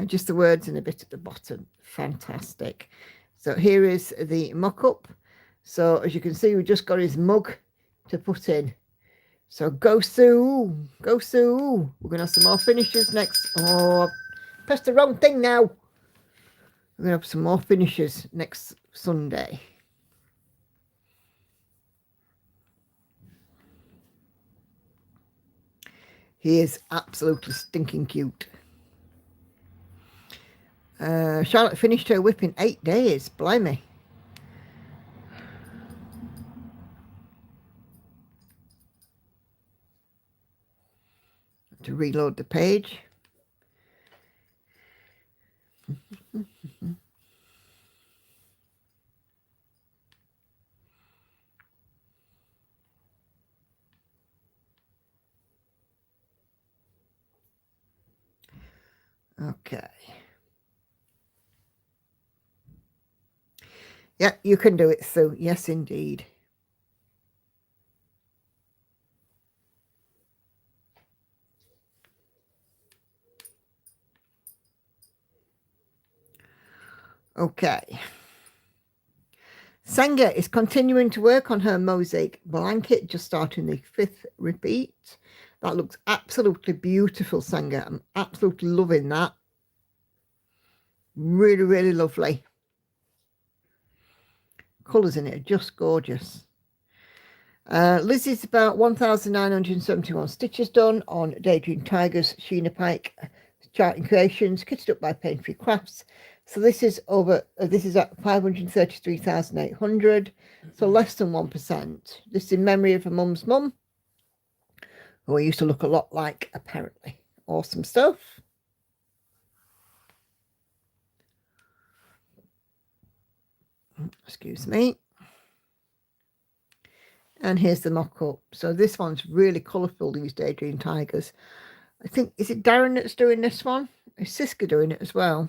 Just the words and a bit at the bottom. Fantastic. So here is the mock-up. So as you can see, we just got his mug to put in. So go Sue. Go Sue. We're going to have some more finishes next. Oh, I pressed the wrong thing now. We're going to have some more finishes next Sunday. He is absolutely stinking cute. Charlotte finished her whip in 8 days. Blimey. To reload the page. Okay. Yeah, you can do it, Sue. Yes, indeed. Okay. Senga is continuing to work on her mosaic blanket, just starting the 5th repeat. That looks absolutely beautiful, Senga. I'm absolutely loving that. Really, really lovely. Colours in it are just gorgeous. Lizzie's about 1,971 stitches done on Daydream Tigers, Sheena Pike, Charting Creations, kitted up by Paintree Crafts. So this is at 533,800, so less than 1%. This is in memory of a mum's mum, who I used to look a lot like, apparently. Awesome stuff. Excuse me. And here's the mock-up. So this one's really colourful, these Daydream Tigers. I think, is it Darren that's doing this one? Is Siska doing it as well?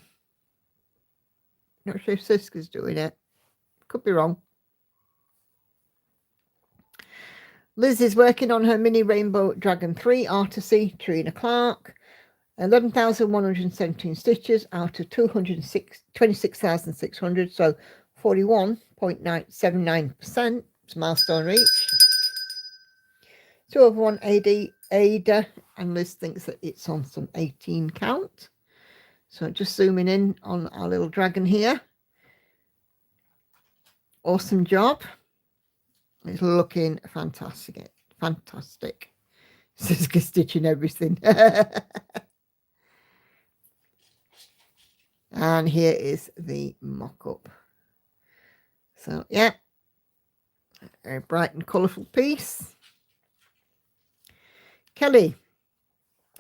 Not sure if Siska's doing it. Could be wrong. Liz is working on her mini Rainbow Dragon 3 Artisy, Trina Clark. 11,117 stitches out of 26,600, so 41.979%. It's a milestone reach. 2/1 Ada, and Liz thinks that it's on some 18 count. So just zooming in on our little dragon here. Awesome job. It's looking fantastic. Fantastic. Siska stitching everything. And here is the mock-up. So, yeah. A bright and colourful piece. Kelly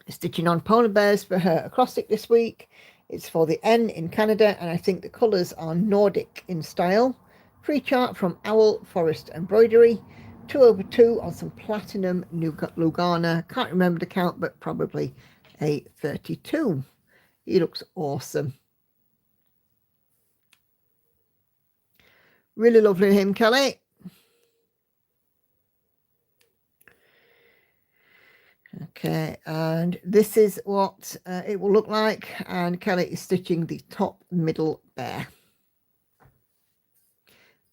is stitching on polar bears for her acrostic this week. It's for the N in Canada, and I think the colours are Nordic in style. Free chart from Owl Forest Embroidery. 2/2 on some platinum Lugana. Can't remember the count, but probably a 32. He looks awesome. Really lovely him, Kelly. Okay, and this is what it will look like. And Kelly is stitching the top middle bear.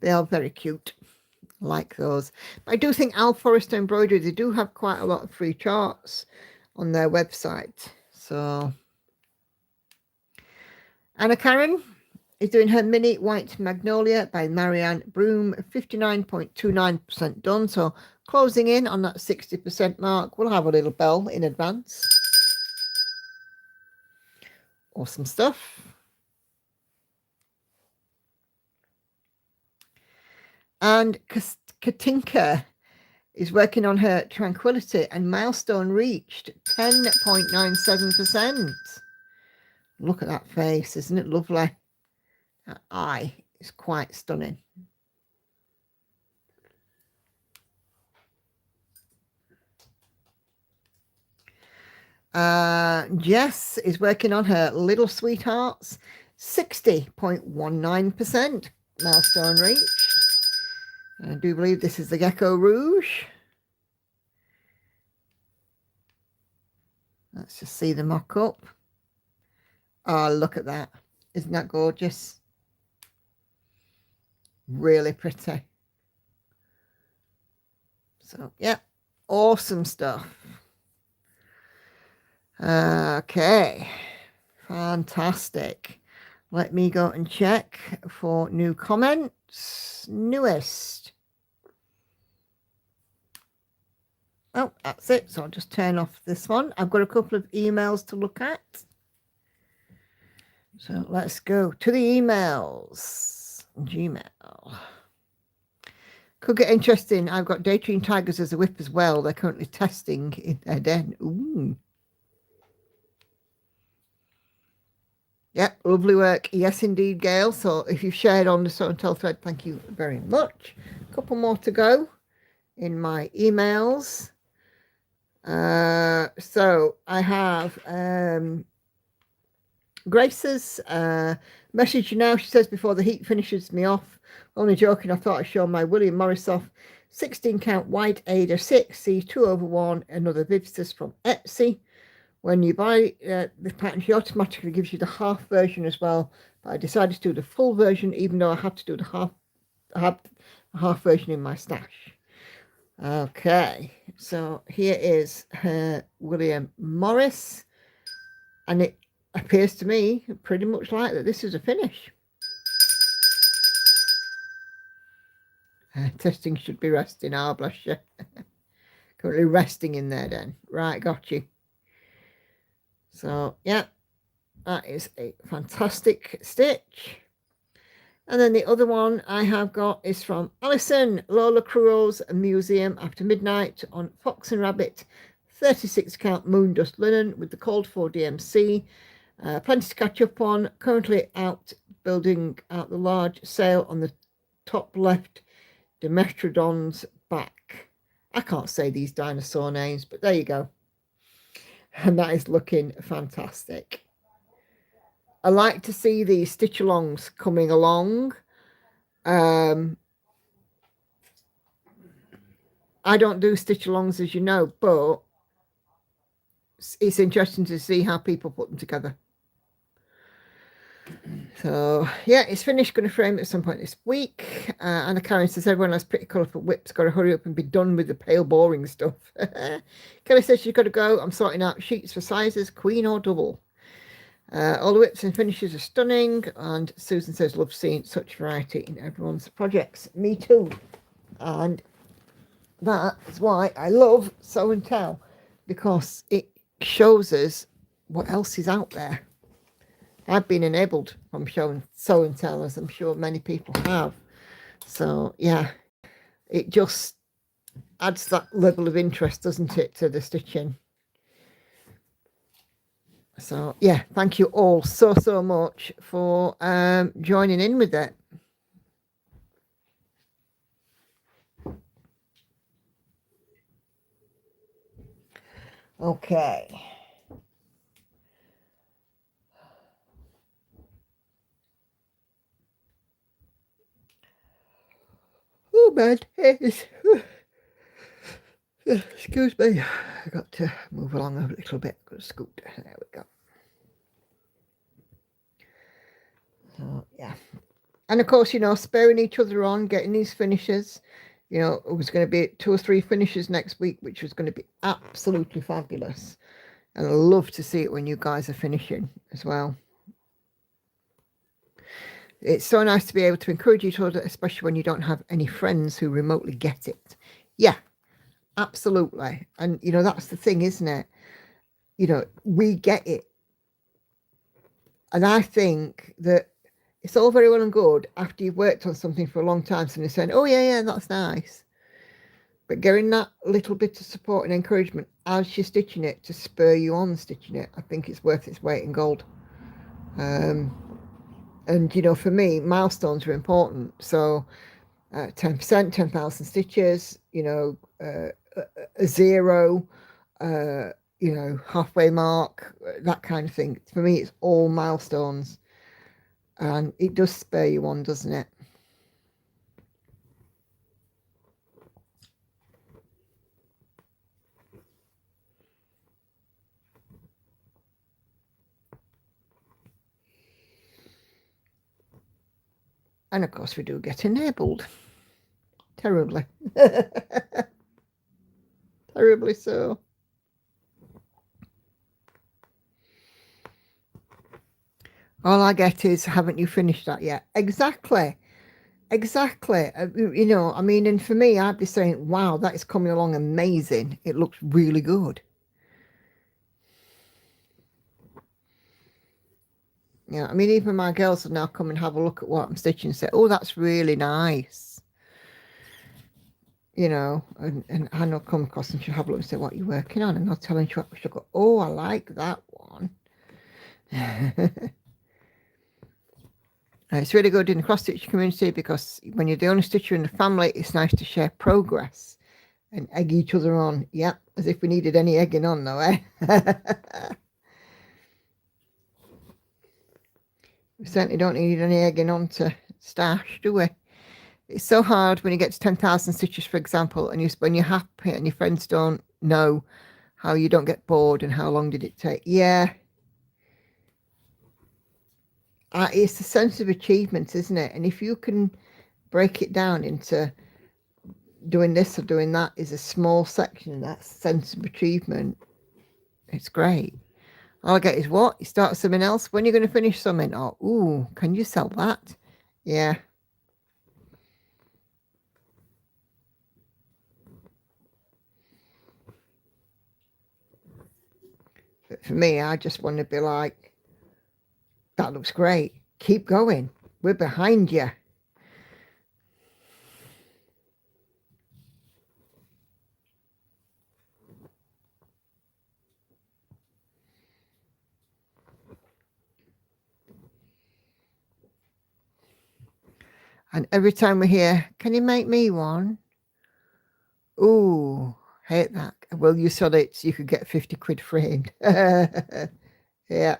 They are very cute. Like those. But I do think Owl Forest Embroidery, they do have quite a lot of free charts on their website. So Anna Karen is doing her mini White Magnolia by Marianne Broom, 59.29% done. So closing in on that 60% mark. We'll have a little bell in advance. Awesome stuff. And Katinka is working on her Tranquility, and milestone reached 10.97%. Look at that face, isn't it lovely? That eye is quite stunning. Jess is working on her Little Sweethearts, 60.19% milestone reached. I do believe this is the Gecko Rouge. Let's just see the mock-up. Oh, look at that. Isn't that gorgeous? Really pretty. So, yeah, awesome stuff. Okay, fantastic. Let me go and check for new comments. Newest. Oh, that's it. So I'll just turn off this one. I've got a couple of emails to look at. So let's go to the emails. Gmail. Could get interesting. I've got Daydream Tigers as a whip as well. They're currently testing in their den. Ooh. Yep, lovely work. Yes, indeed, Gail. So if you've shared on the Show and Tell thread, thank you very much. A couple more to go in my emails. So I have Grace's message now. She says, before the heat finishes me off, only joking, I thought I'd show my William Morrisoff 16 count white Ada 6C 2/1, another Vivsys from Etsy. When you buy the pattern, she automatically gives you the half version as well. But I decided to do the full version, even though I had to do the half. I had a half version in my stash. Okay, so here is her William Morris, and it appears to me pretty much like that this is a finish. Testing should be resting. Ah, bless you. Currently resting in there then. Right, got you. So, yeah, that is a fantastic stitch. And then the other one I have got is from Alison, Lola Cruz Museum After Midnight on Fox and Rabbit, 36 count moon dust linen with the called for DMC. Plenty to catch up on. Currently out building out the large sail on the top left Dimetrodon's back. I can't say these dinosaur names, but there you go. And that is looking fantastic. I like to see these stitch alongs coming along. I don't do stitch alongs, as you know, but it's interesting to see how people put them together. So yeah, it's finished. Going to frame it at some point this week. Anna Karen says everyone has pretty colourful whips. Got to hurry up and be done with the pale, boring stuff. Kelly says she's got to go. I'm sorting out sheets for sizes, queen or double. All the whips and finishes are stunning. And Susan says love seeing such variety in everyone's projects. Me too. And that is why I love Sew and Tell, because it shows us what else is out there. I've been enabled from Sew and Tell, as I'm sure many people have. So, yeah, it just adds that level of interest, doesn't it, to the stitching. So, yeah, thank you all so much for joining in with it. Okay. Oh, man. Excuse me. I got to move along a little bit. Got to scoot. There we go. So, yeah. And, of course, you know, sparing each other on, getting these finishes. You know, it was going to be 2 or 3 finishes next week, which was going to be absolutely fabulous. And I love to see it when you guys are finishing as well. It's so nice to be able to encourage each other, especially when you don't have any friends who remotely get it. Yeah, absolutely. And, you know, that's the thing, isn't it? You know, we get it. And I think that it's all very well and good after you've worked on something for a long time, somebody saying, oh, yeah, that's nice. But getting that little bit of support and encouragement as you're stitching it to spur you on stitching it, I think it's worth its weight in gold. And, you know, for me, milestones are important. So 10%, 10,000 stitches, you know, a 0, you know, halfway mark, that kind of thing. For me, it's all milestones. And it does spur you on, doesn't it? And of course we do get enabled. Terribly. Terribly so. All I get is, haven't you finished that yet? Exactly. You know, I mean, and for me, I'd be saying, wow, that is coming along amazing. It looks really good. Yeah, I mean, even my girls will now come and have a look at what I'm stitching and say, oh, that's really nice. You know, and I'll come across and she'll have a look and say, what are you working on? And I'll tell her, and she'll go, oh, I like that one. It's really good in the cross stitch community because when you're the only stitcher in the family, it's nice to share progress and egg each other on. Yep, as if we needed any egging on, though, eh? We certainly don't need any egging on to stash, do we? It's so hard when you get to 10,000 stitches, for example, and when you're happy and your friends don't know, how you don't get bored and how long did it take. Yeah. It's a sense of achievement, isn't it? And if you can break it down into doing this or doing that is a small section of that sense of achievement, it's great. All I get is, what? You start something else? When are you going to finish something? Oh, ooh, can you sell that? Yeah. But for me, I just want to be like, that looks great. Keep going. We're behind you. And every time we hear, can you make me one? Ooh, hate that. Well, you said it, so you could get 50 quid framed. Yeah.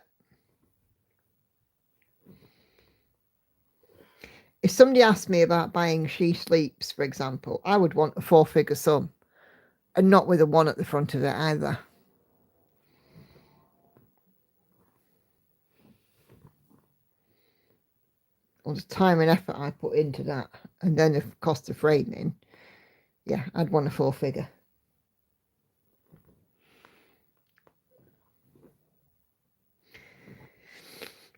If somebody asked me about buying She Sleeps, for example, I would want a 4-figure sum and not with a 1 at the front of it either. All the time and effort I put into that, and then the cost of framing, yeah, I'd want a 4-figure.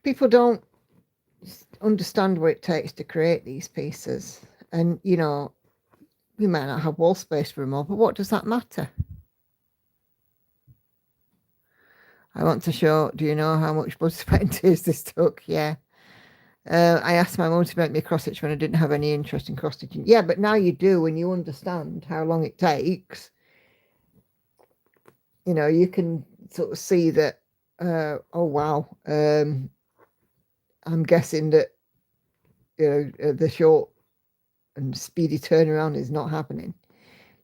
People don't understand what it takes to create these pieces, and you know, we might not have wall space for them all, but what does that matter? I want to show, do you know how much blood, sweat and tears this took? Yeah. I asked my mum to make me a cross stitch when I didn't have any interest in cross stitching. Yeah, but now you do, when you understand how long it takes. You know, you can sort of see that, oh wow, I'm guessing that, you know, the short and speedy turnaround is not happening.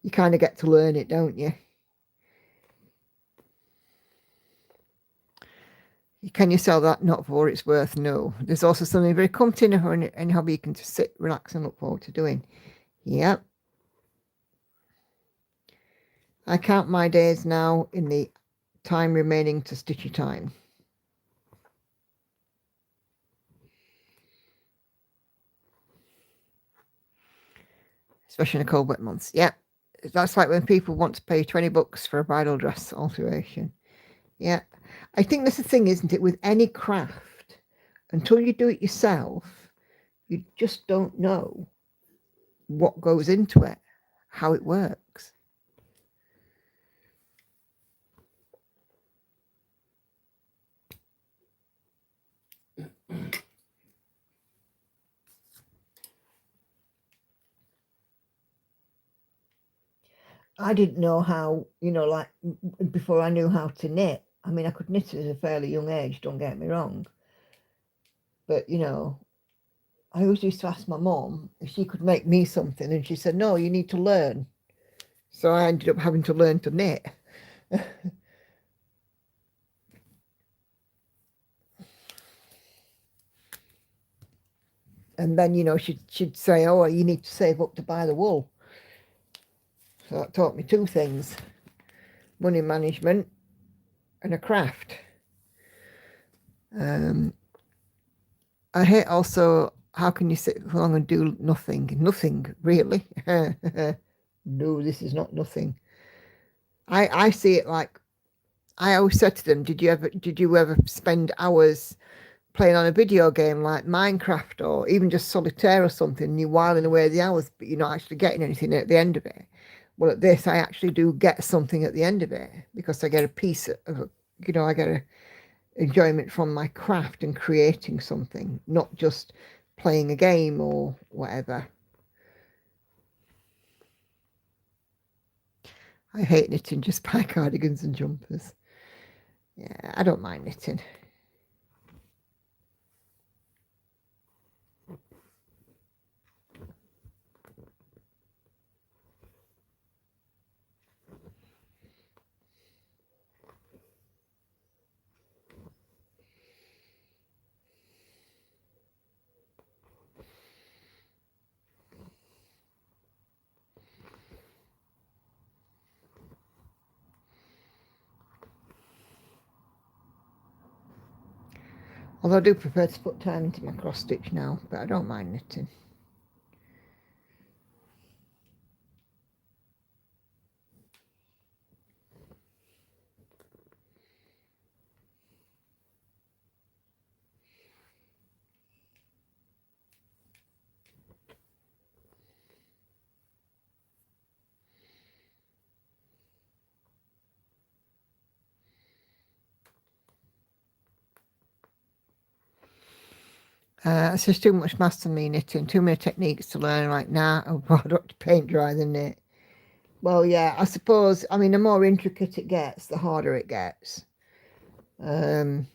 You kind of get to learn it, don't you? Can you sell that? Not for what it's worth, no. There's also something very comforting for any hobby you can just sit, relax, and look forward to doing. Yep. I count my days now in the time remaining to stitchy time. Especially in the cold, wet months. Yeah. That's like when people want to pay 20 bucks for a bridal dress alteration. Yeah. I think that's the thing, isn't it? With any craft, until you do it yourself, you just don't know what goes into it, how it works. I didn't know how, you know, like before I knew how to knit. I mean, I could knit at a fairly young age, don't get me wrong. But, you know, I always used to ask my mom if she could make me something, and she said, no, you need to learn. So I ended up having to learn to knit. And then, you know, she'd say, oh, you need to save up to buy the wool. So that taught me 2 things, money management and a craft. I hate also, how can you sit long and do nothing? Nothing, really. No, this is not nothing. I see it like, I always said to them, did you ever spend hours playing on a video game like Minecraft or even just solitaire or something, and you're whiling away the hours, but you're not actually getting anything at the end of it. Well, at this, I actually do get something at the end of it because I get a piece of, I get a enjoyment from my craft and creating something, not just playing a game or whatever. I hate knitting, just buy cardigans and jumpers. Yeah, I don't mind knitting. Although I do prefer to put time into my cross stitch now, but I don't mind knitting. It's just too much maths for me knitting, too many techniques to learn. Like, nah, I'd rather paint dry than knit. Well, yeah, I suppose, I mean, the more intricate it gets, the harder it gets. I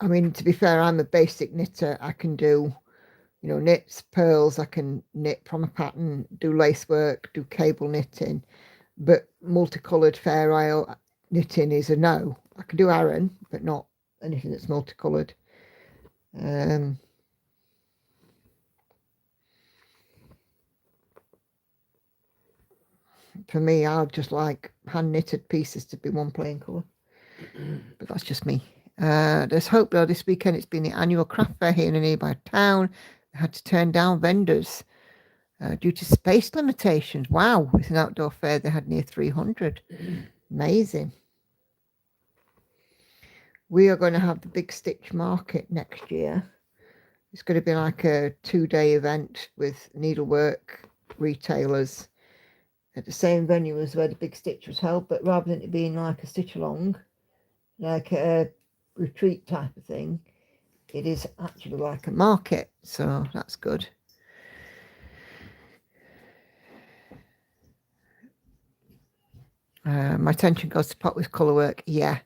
mean, to be fair, I'm a basic knitter. I can do, knits, pearls, I can knit from a pattern, do lace work, do cable knitting, but multicoloured fair isle knitting is a no. I can do Aran, but not anything that's multicoloured. For me, I just like hand knitted pieces to be one plain colour, but that's just me. There's hope though. This weekend it's been the annual craft fair here in a nearby town. They had to turn down vendors due to space limitations. Wow, it's an outdoor fair. They had near 300. Amazing. We are going to have the Big Stitch Market next year. It's going to be like a 2-day event with needlework retailers at the same venue as where the Big Stitch was held, but rather than it being like a stitch along, like a retreat type of thing, it is actually like a market, so that's good. My attention goes to pot with colour work. Yeah,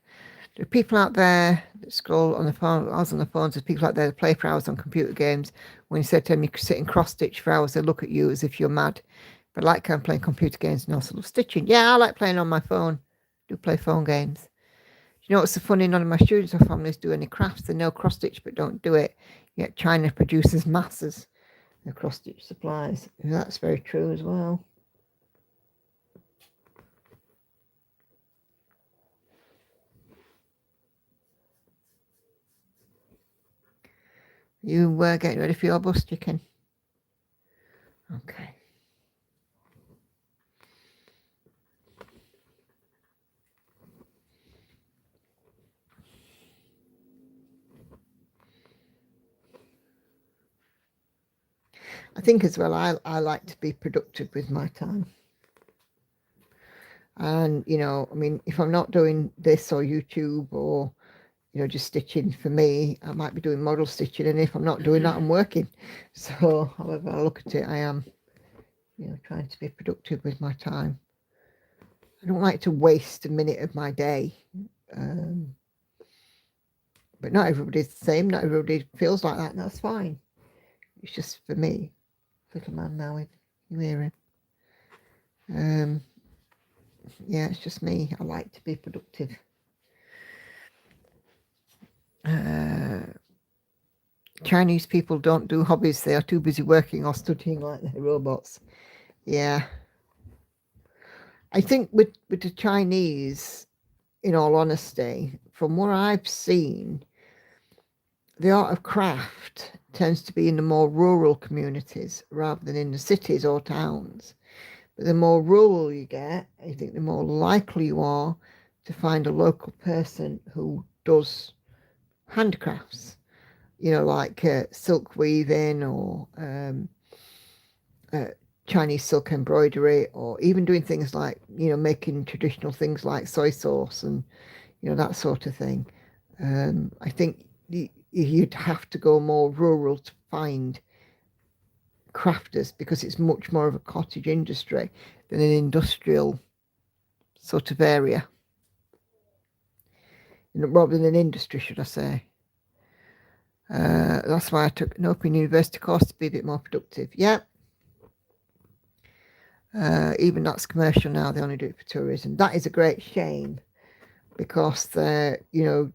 there are people out there that scroll on the phone. I was on the phones. There's people out there that play for hours on computer games. When you say to them you could sit and cross stitch for hours, they look at you as if you're mad. But like I'm playing computer games and also love stitching. Yeah, I like playing on my phone. Do play phone games. You know what's so funny? None of my students or families do any crafts. They know cross stitch but don't do it. Yet China produces masses of cross stitch supplies. And that's very true as well. You getting ready for your bus, chicken? Okay. I think as well, I like to be productive with my time. And, I mean, if I'm not doing this or YouTube or, just stitching for me, I might be doing model stitching. And if I'm not doing that, I'm working. So however I look at it, I am, trying to be productive with my time. I don't like to waste a minute of my day. But not everybody's the same. Not everybody feels like that, and that's fine. It's just for me. Little man now with you hearing. Yeah, it's just me. I like to be productive. Chinese people don't do hobbies. They are too busy working or studying like they're robots. Yeah. I think with the Chinese, in all honesty, from what I've seen, the art of craft tends to be in the more rural communities rather than in the cities or towns. But the more rural you get, I think the more likely you are to find a local person who does handicrafts, you know, like silk weaving or Chinese silk embroidery, or even doing things like, you know, making traditional things like soy sauce and, you know, that sort of thing. I think you'd have to go more rural to find crafters, because it's much more of a cottage industry than an industrial sort of area, rather than an industry, should I say. That's why I took an open university course, to be a bit more productive. Yeah. Even that's commercial now, they only do it for tourism. That is a great shame, because you know,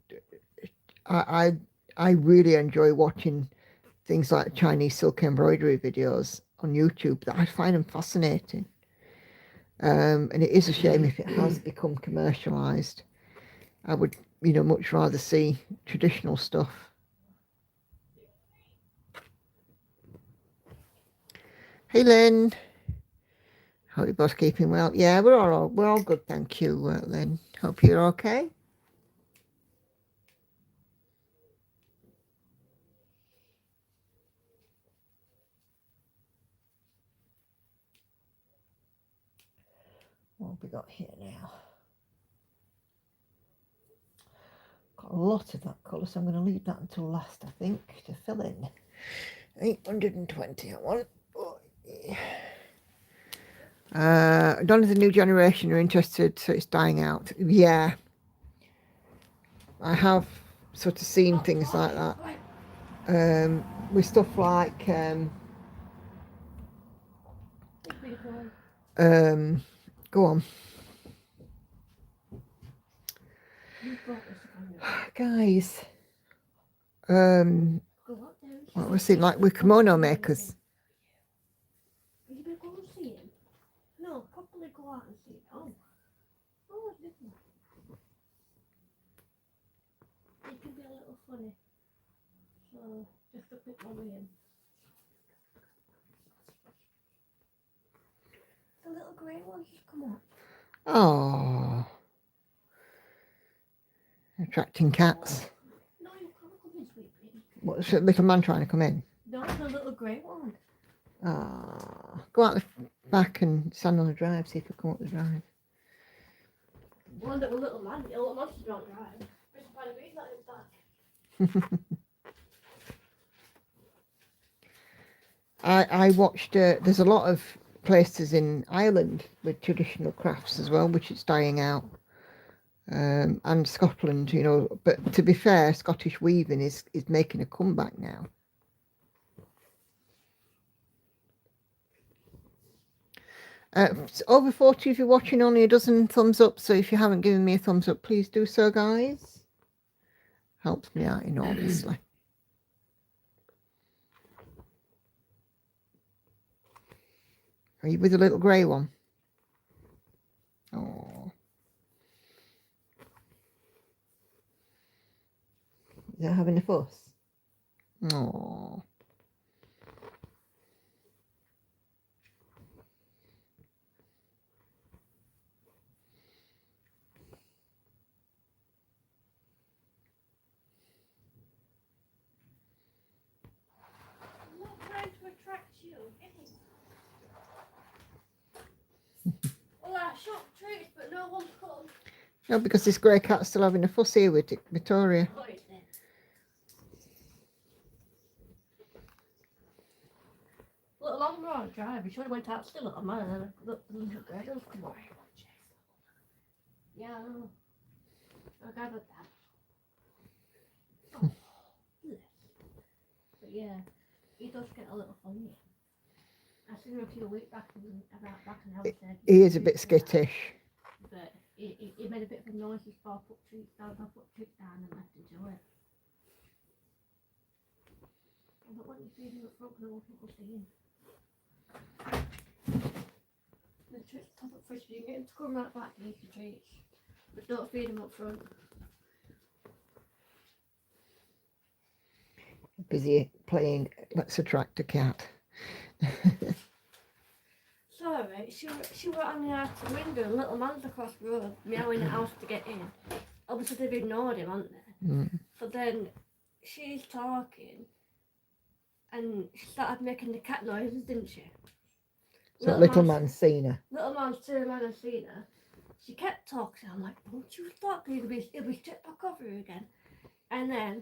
I really enjoy watching things like Chinese silk embroidery videos on YouTube. That I find them fascinating. And it is a shame if it has become commercialized. I would, you know, much rather see traditional stuff. Hey Lynn, hope you're both keeping well. Yeah, we're all good, thank you, Lynn. Hope you're okay. What have we got here now? Got a lot of that colour, so I'm going to leave that until last, I think, to fill in. 820 I want. Oh, yeah. I don't know if the new generation are interested, so it's dying out. Yeah, I have sort of seen things like that. With stuff like go on. Guys, what was it like with kimono makers? Are you going to go and see him? No, probably go out and see him. Oh, different. It can be a little funny. So, just a quick one with him. The little grey one's just come up. Oh, attracting cats. No, you can't come in, sweet baby. What's the little man trying to come in? No, the little grey one. Ah, go out the back and stand on the drive, see if you come up the drive. One that was little man, the little monster don't drive. Mr. Pan agreed that it was back. I watched, there's a lot of places in Ireland with traditional crafts as well, which is dying out. And Scotland, you know, but to be fair, Scottish weaving is making a comeback now. It's over 40 if you're watching, only a dozen thumbs up, so if you haven't given me a thumbs up, please do so, guys. Helps me out enormously. Are you with the little grey one? Oh. Is that having a fuss? Oh. I'm not trying to attract you. Well, I shot trees, but no one's come. No, because this grey cat's still having a fuss here with Victoria. Oh, it's there. Look, along the road drive, he should have went out still at a man and then the little grey one's come up. Yeah, I know. I gathered that. Oh, yes. But yeah, he does get a little funny. I seen him a few weeks back and He is a bit skittish. But he made a bit of a noise before I put treats down. I put treats down and left him to it. But when you feed him up front, I want people seeing. The treats top up fridge, you get him to come right back and eat the treats. But don't feed him up front. Busy playing Let's Attract a Cat. Sorry, she were hanging out the window and little man's across the road meowing the house to get in. Obviously they've ignored him, haven't they? Mm. But then she's talking, and she started making the cat noises, didn't she? So little man's seen her. Little man's turned around and seen her. She kept talking. I'm like, don't you stop, he'll be straight back over her again. And then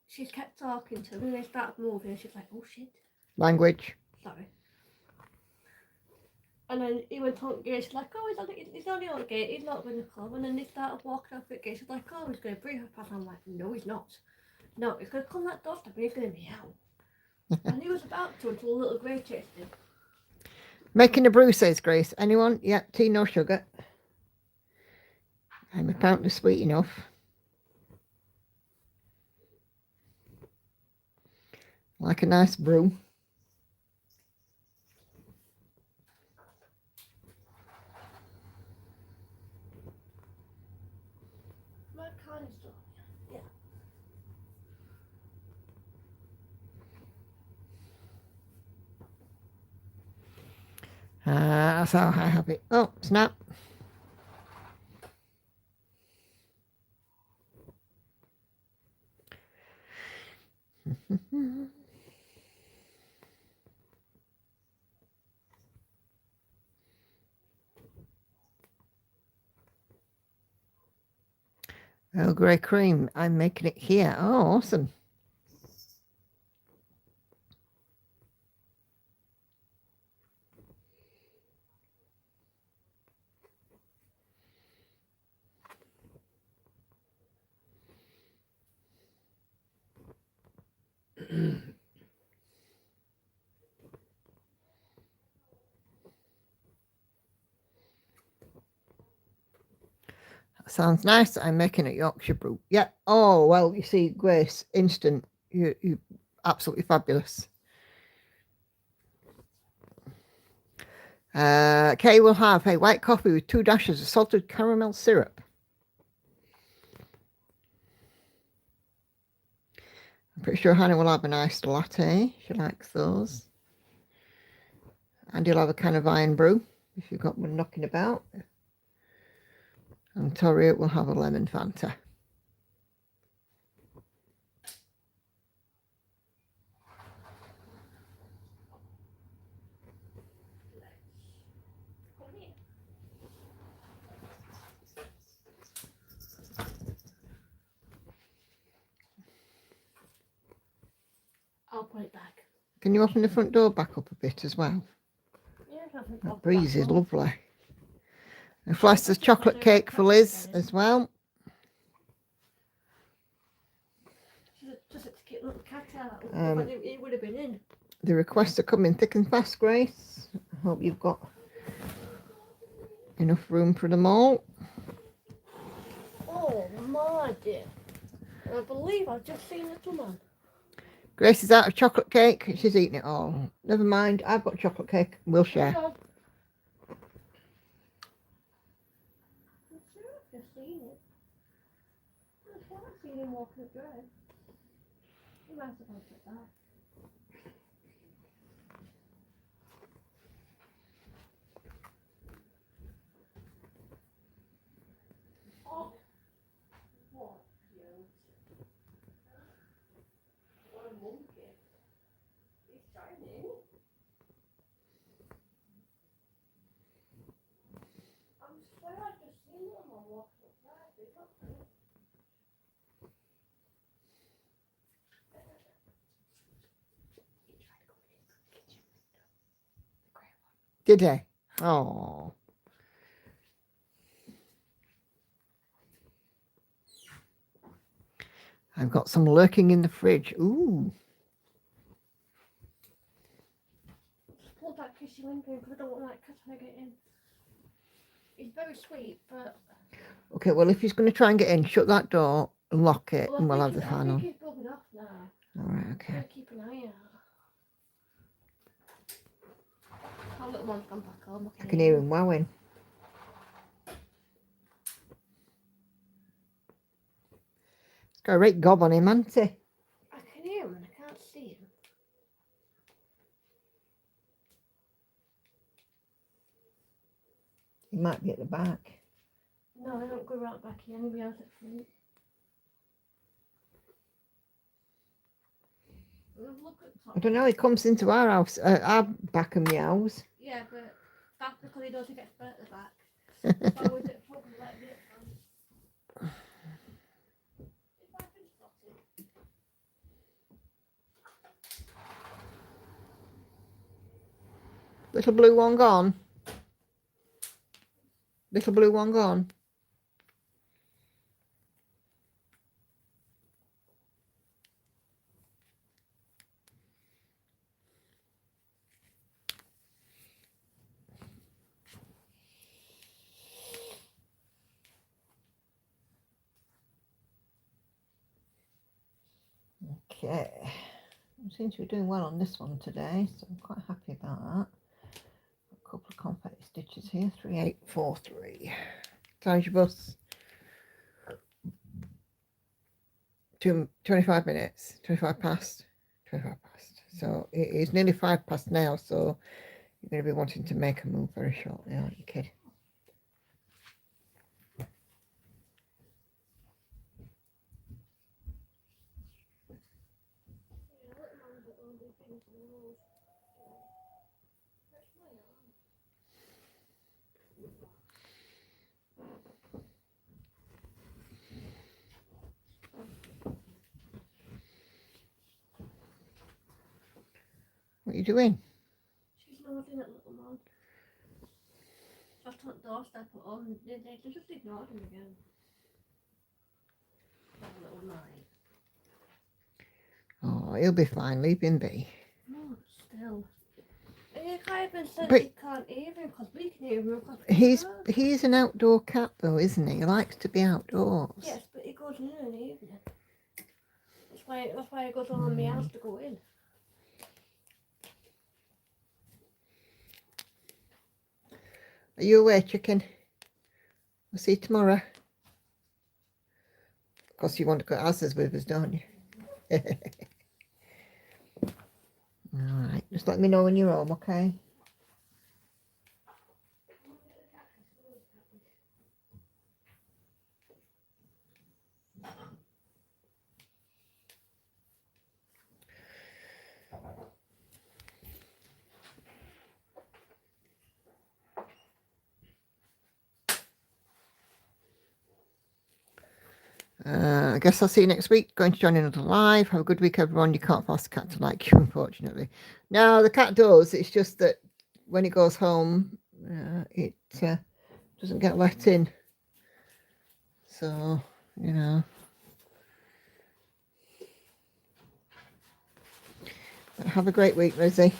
she kept talking to him, and they started moving, and she's like, oh shit. Language. Sorry. And then he went on the gate. She's like, oh, he's only on the gate. He's not going to come. And then they started walking off the gate. She's like, oh, he's going to bring her past. I'm like, no, he's not. No, he's going to come that doorstep and he's going to meow. And he was about to until a little grey chased him. Making a brew, says Grace. Anyone? Yeah, tea, no sugar. I'm apparently sweet enough. Like a nice brew. My car is still yeah. That's how I have it. Oh, snap. Earl Grey cream. I'm making it here. Oh, awesome. Sounds nice. I'm making it Yorkshire brew. Yeah. Oh, well, you see, Grace, instant. You absolutely fabulous. Kay will have a white coffee with 2 dashes of salted caramel syrup. I'm pretty sure Hannah will have an iced latte. She likes those. And you'll have a can of iron brew if you've got one knocking about. And Tori will have a lemon Fanta. I'll put it back. Can you open the front door back up a bit as well? Yeah, That breeze is lovely. And Foster's chocolate cake for Liz as well. Just a cute little cat out. It would have been in. The requests are coming thick and fast, Grace. I hope you've got enough room for them all. Oh my dear. I believe I've just seen Little Man. Grace is out of chocolate cake. She's eating it all. Never mind. I've got chocolate cake. We'll share. I'm sure I've just seen it. I'm sure I've seen him walking the drive. He might have gone to that. Oh, what cute. What a monkey. He's shining. I'm sure I've just seen him on walking the drive. He's not funny. Did they? Oh. I've got some lurking in the fridge. Ooh. Pull that kissy window because I don't want that cat to get in. He's very sweet, but... Okay, well, if he's going to try and get in, shut that door, lock it, and we'll have the fan I on. think he's bugging off now. All right, okay. Gotta keep an eye out. Our little one's gone back home. I can hear him wowing. He's got a right gob on him, hasn't he? I can hear him and I can't see him. He might be at the back. No, I don't go right back here. Anybody else at front? Look at I don't know, he comes into our house, our back and meows. Yeah, but that's because he doesn't get spurt at the back. If I was at probably let me at front. If I can spot it. Little blue one gone. Little blue one gone. Okay, I seem to be doing well on this one today, so I'm quite happy about that. A couple of confetti stitches here, 3843. Time's your bus. 25 minutes, 25 past. So it is nearly 5 past now, so you're going to be wanting to make a move very shortly, aren't you, kid? What are you doing? She's nodding at little man. Just on the doorstep at home. They just ignored him again. That little night. Oh, he'll be fine. Leave him be. No, still. You can't even say But- you can't hear him because we can hear him. He's an outdoor cat though, isn't he? He likes to be outdoors. Yes, but he goes in the evening. That's why he goes on my house to go in. Are you away, chicken? We'll see you tomorrow. Of course, you want to go Asda's with us, don't you? All right, just let me know when you're home, okay? I guess I'll see you next week. Going to join another live. Have a good week, everyone. You can't force the cat to like you, unfortunately. No, the cat does. It's just that when it goes home, it doesn't get let in. So, you know. But have a great week, Lizzie.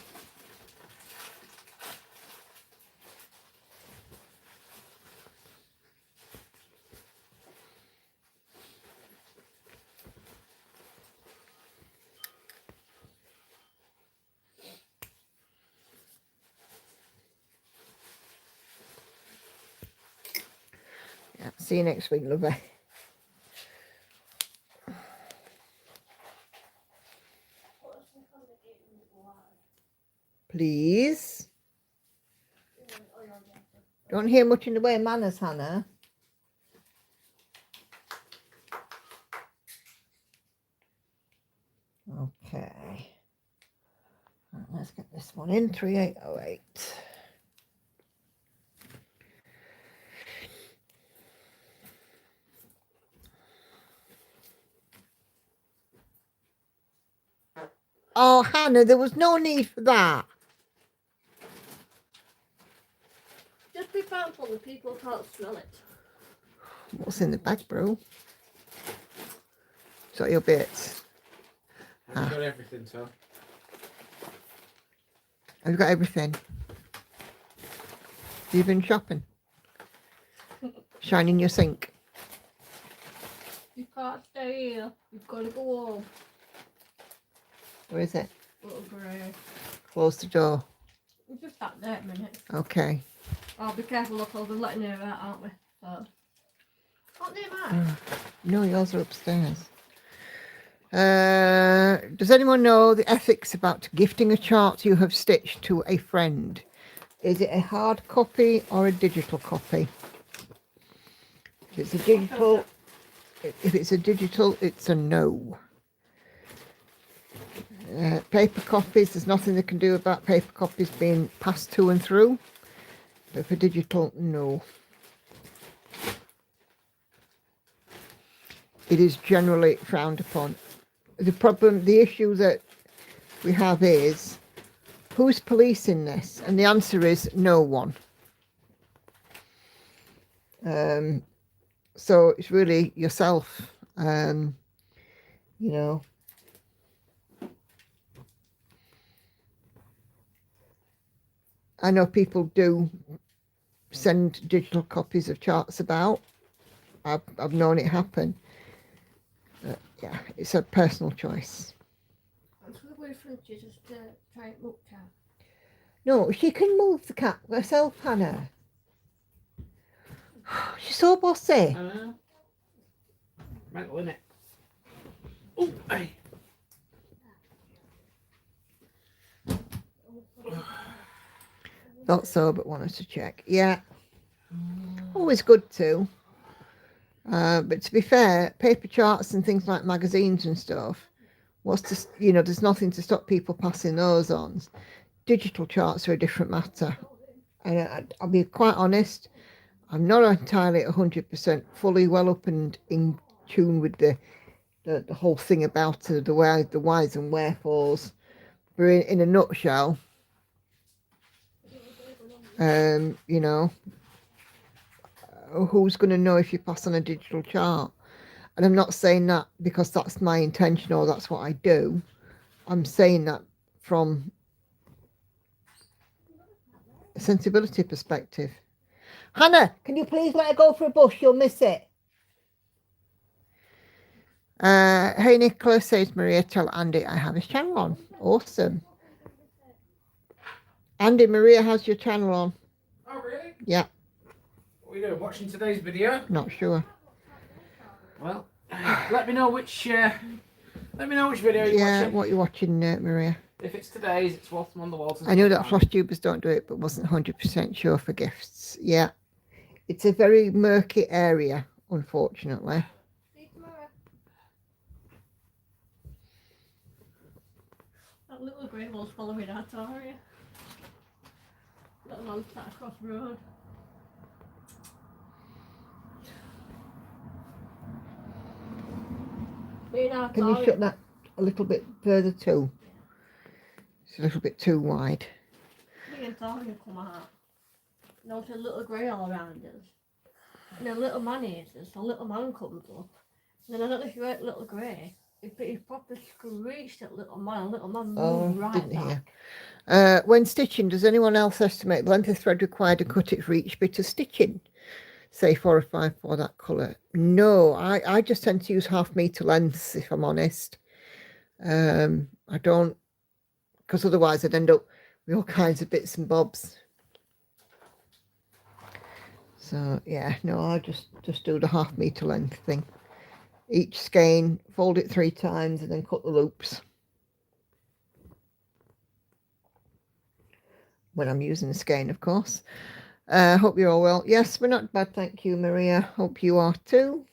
Yeah, see you next week, lovely. Please. Don't hear much in the way of manners, Hannah. Okay. Right, let's get this one in. 3808. Oh, Hannah, there was no need for that. Just be thankful that people can't smell it. What's in the bag, bro? So your bits. I've got everything, so. Have you got everything? Have you been shopping? Shining your sink. You can't stay here. You've got to go home. Where is it? Little grey. Close the door. We've just sat there a minute. Okay. Oh, be careful, look, we're letting her out, aren't we? So. Aren't they mine? No, yours are upstairs. Does anyone know the ethics about gifting a chart you have stitched to a friend? Is it a hard copy or a digital copy? If it's a digital, it's a no. paper copies, there's nothing they can do about paper copies being passed to and through. But for digital, no. It is generally frowned upon. The issue that we have is, who's policing this? And the answer is no one. So it's really yourself, you know. I know people do send digital copies of charts about. I've known it happen. Yeah, it's a personal choice. I'm going to wait for Jesus to try it up now. No, she can move the cat herself, Hannah. She's so bossy. I know. Mental, innit? Oh, hey. Thought so, but wanted to check. Yeah. Always good too. But to be fair, paper charts and things like magazines and stuff, there's nothing to stop people passing those on. Digital charts are a different matter. And I'll be quite honest, I'm not entirely 100% fully well up and in tune with the whole thing about the whys and wherefores. But in a nutshell, you know, who's going to know if you pass on a digital chart? And I'm not saying that because that's my intention or that's what I do. I'm saying that from a sensibility perspective. Hannah, can you please let her go for a bus? You'll miss it. Hey Nicola, says Maria, tell Andy I have his channel on. Awesome. Andy, Maria has your channel on. Oh, really? Yeah. What are you doing? Watching today's video? Not sure. Well, let me know which video you're watching. What you're watching, Maria. If it's today's, it's Waltham on the Walls. I know that floss tubers don't do it, but wasn't 100% sure for gifts. Yeah. It's a very murky area, unfortunately. That little grey one's following that, are you? Little man sat across the road. Can you shut that a little bit further too? It's a little bit too wide. Me and Tori come out. There's a little grey all around us. And a little man is this. A little man comes up. And then I don't know if you heard little grey. He proper screeched at little man. And little man moved right didn't back. Hear. When stitching, does anyone else estimate the length of thread required to cut it for each bit of stitching? Say 4 or 5 for that colour. No, I just tend to use 1/2 metre lengths, if I'm honest. I don't, because otherwise I'd end up with all kinds of bits and bobs. So yeah, no, I just do the 1/2 metre length thing. Each skein, fold it 3 times and then cut the loops. When I'm using the skein, of course. Hope you're all well. Yes, we're not bad, thank you, Maria. Hope you are too.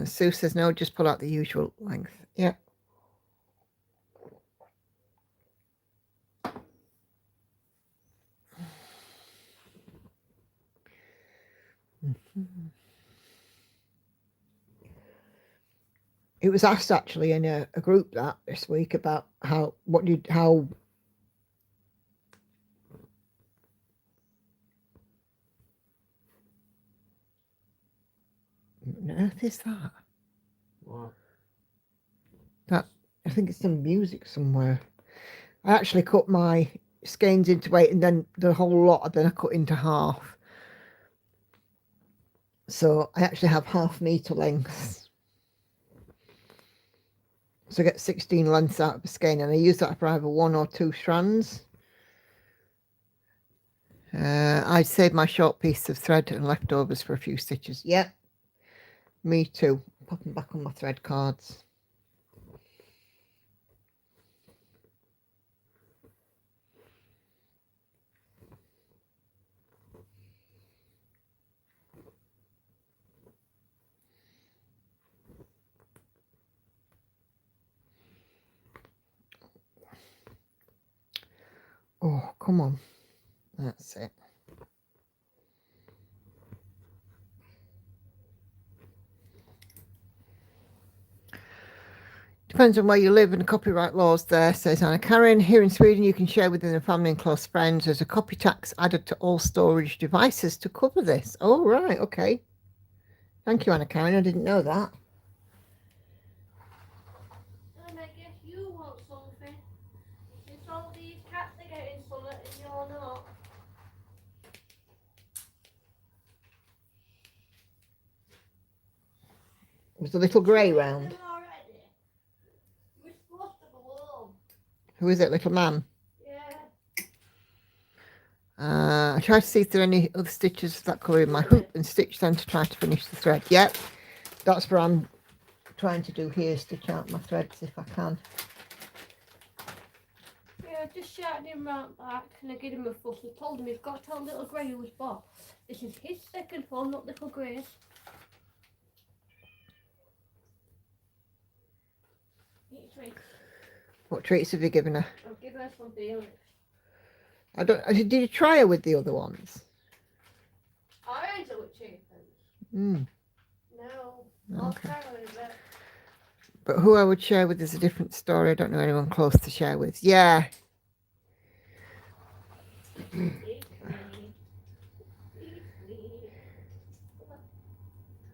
Sue says no, just pull out the usual length. Yeah. It was asked actually in a group that this week about how on earth is that? What? That, I think it's some music somewhere. I actually cut my skeins into 8 and then the whole lot then I cut into half. So I actually have 1/2 metre lengths. So I get 16 lengths out of a skein, and I use that for either 1 or 2 strands. I'd save my short piece of thread and leftovers for a few stitches. Yeah, me too. Pop them back on my thread cards. Oh, come on. That's it. Depends on where you live and the copyright laws there, says Anna Karen. Here in Sweden, you can share within the family and close friends. There's a copy tax added to all storage devices to cover this. Oh, right. Okay. Thank you, Anna Karen. I didn't know that. And I guess you want something. It's all these cats are getting something and you're not. Was the little grey round? Them already. We're supposed to go home. Who is it, little man? Yeah. I tried to see if there are any other stitches of that colour in my hoop and stitch them to try to finish the thread. Yep, that's what I'm trying to do here, stitch out my threads if I can. Yeah, I just shouted him round back and I gave him a fuss. I told him he's got to tell little Grey who was boss. This is his second phone, not little Grey's. Eat treats. What treats have you given her? I'll give her some beer. I don't. Did you try her with the other ones? I ain't with chickens. Mm. No. I'll Okay. try her with it. But who I would share with is a different story. I don't know anyone close to share with. Yeah. Eat me. Eat me. Come on.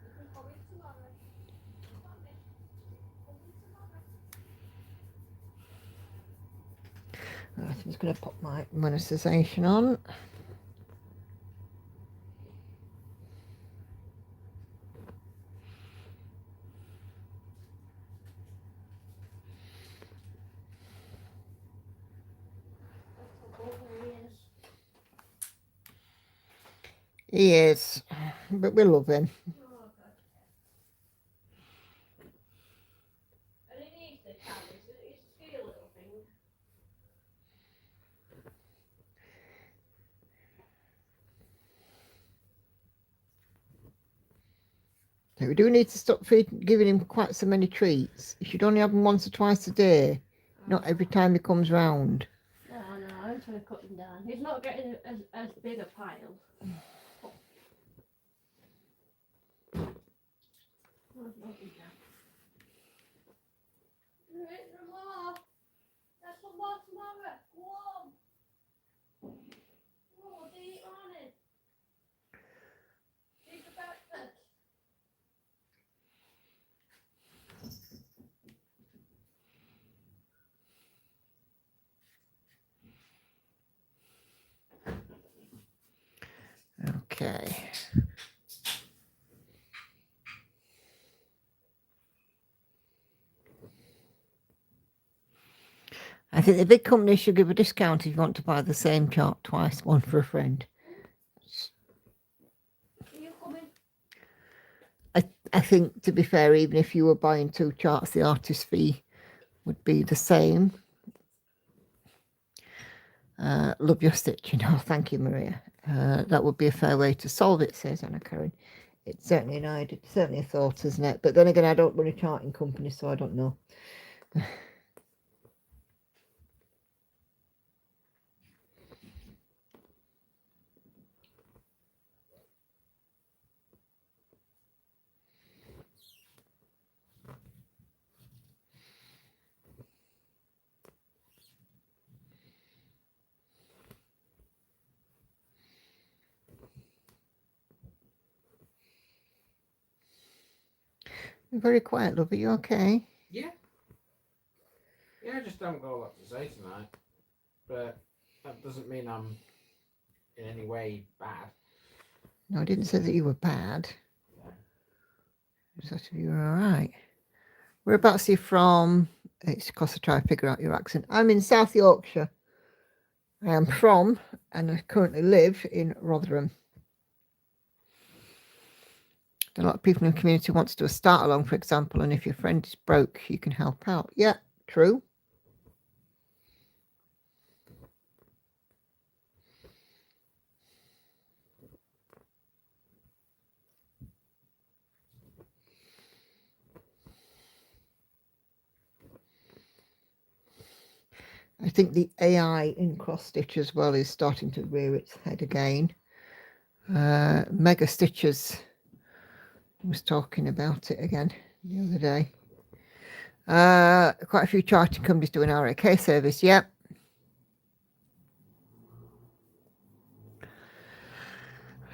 You can call me tomorrow. Promise. Call me tomorrow. Right, I'm just going to pop my monetisation on. That's how old he is. He is, but we love him. Oh, God. And he needs the cat. It's a scary little thing. So we do need to stop giving him quite so many treats. You should only have him once or twice a day, not every time he comes round. No, I'm trying to cut him down. He's not getting as big a pile. That's some more tomorrow. Go on. Oh, do you on it? Eat the breakfast. Okay. I think the big companies should give a discount if you want to buy the same chart twice, one for a friend. Are you coming? I think, to be fair, even if you were buying two charts, the artist fee would be the same. Love your stitching. Oh, thank you, Maria. That would be a fair way to solve it, says Anna Karen. It's certainly an idea, it's certainly a thought, isn't it? But then again, I don't run a charting company, so I don't know. You're very quiet, love. Are you okay? Yeah. Yeah, I just haven't got a lot to say tonight. But that doesn't mean I'm in any way bad. No, I didn't say that you were bad. No. I just said you were all right. Whereabouts are you from? It's because I try to figure out your accent. I'm in South Yorkshire. I am from, and I currently live in Rotherham. A lot of people in the community want to do a start along, for example, and if your friend is broke, you can help out. Yeah, true. I think the AI in cross stitch as well is starting to rear its head again. Mega Stitches was talking about it again the other day. Quite a few charting companies doing RAK service. Yep.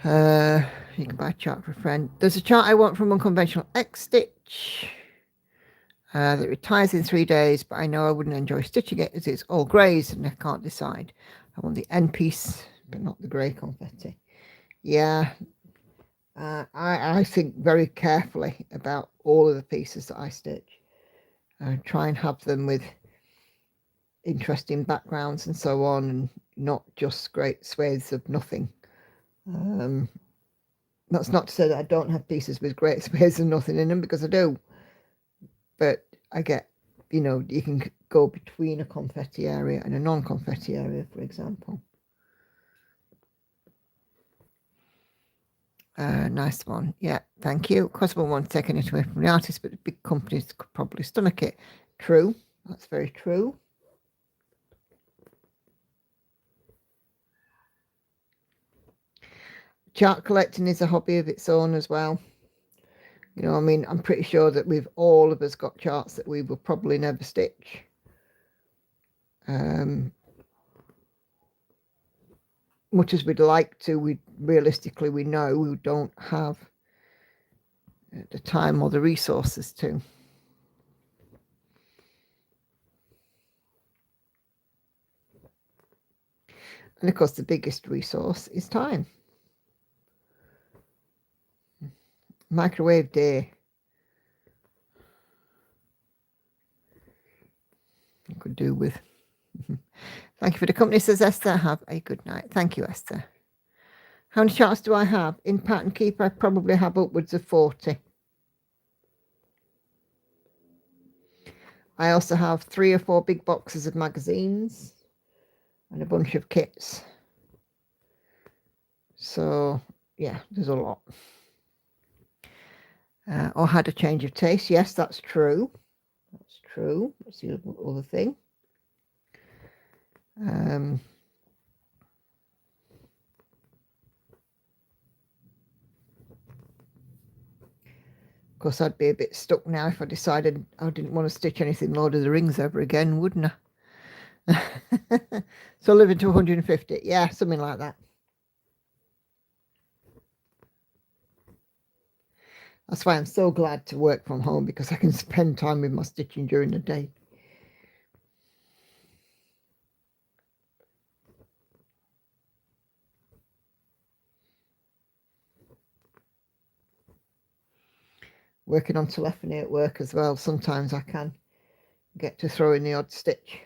You can buy a chart for a friend. There's a chart I want from Unconventional X Stitch that retires in 3 days, but I know I wouldn't enjoy stitching it as it's all greys and I can't decide. I want the end piece, but not the grey confetti. Yeah, I think very carefully about all of the pieces that I stitch. I try and have them with interesting backgrounds and so on, and not just great swathes of nothing. That's not to say that I don't have pieces with great swathes and nothing in them, because I do. But I get, you can go between a confetti area and a non-confetti area, for example. Nice one. Yeah, thank you. Of course, I won't want to take anything away from the artist, but the big companies could probably stomach it. True. That's very true. Chart collecting is a hobby of its own as well. I'm pretty sure that we've all of us got charts that we will probably never stitch. Much as we'd like to, we know we don't have the time or the resources to. And of course, the biggest resource is time. Microwave day. I could do with. Thank you for the company, says Esther. Have a good night. Thank you, Esther. How many charts do I have? In Pattern Keeper, I probably have upwards of 40. I also have 3 or 4 big boxes of magazines and a bunch of kits. So, yeah, there's a lot. Or had a change of taste. Yes, that's true. That's true. That's the other thing. Of course, I'd be a bit stuck now if I decided I didn't want to stitch anything Lord of the Rings ever again, wouldn't I? So living to 150. Yeah, something like that. That's why I'm so glad to work from home, because I can spend time with my stitching during the day. Working on telephony at work as well, sometimes I can get to throw in the odd stitch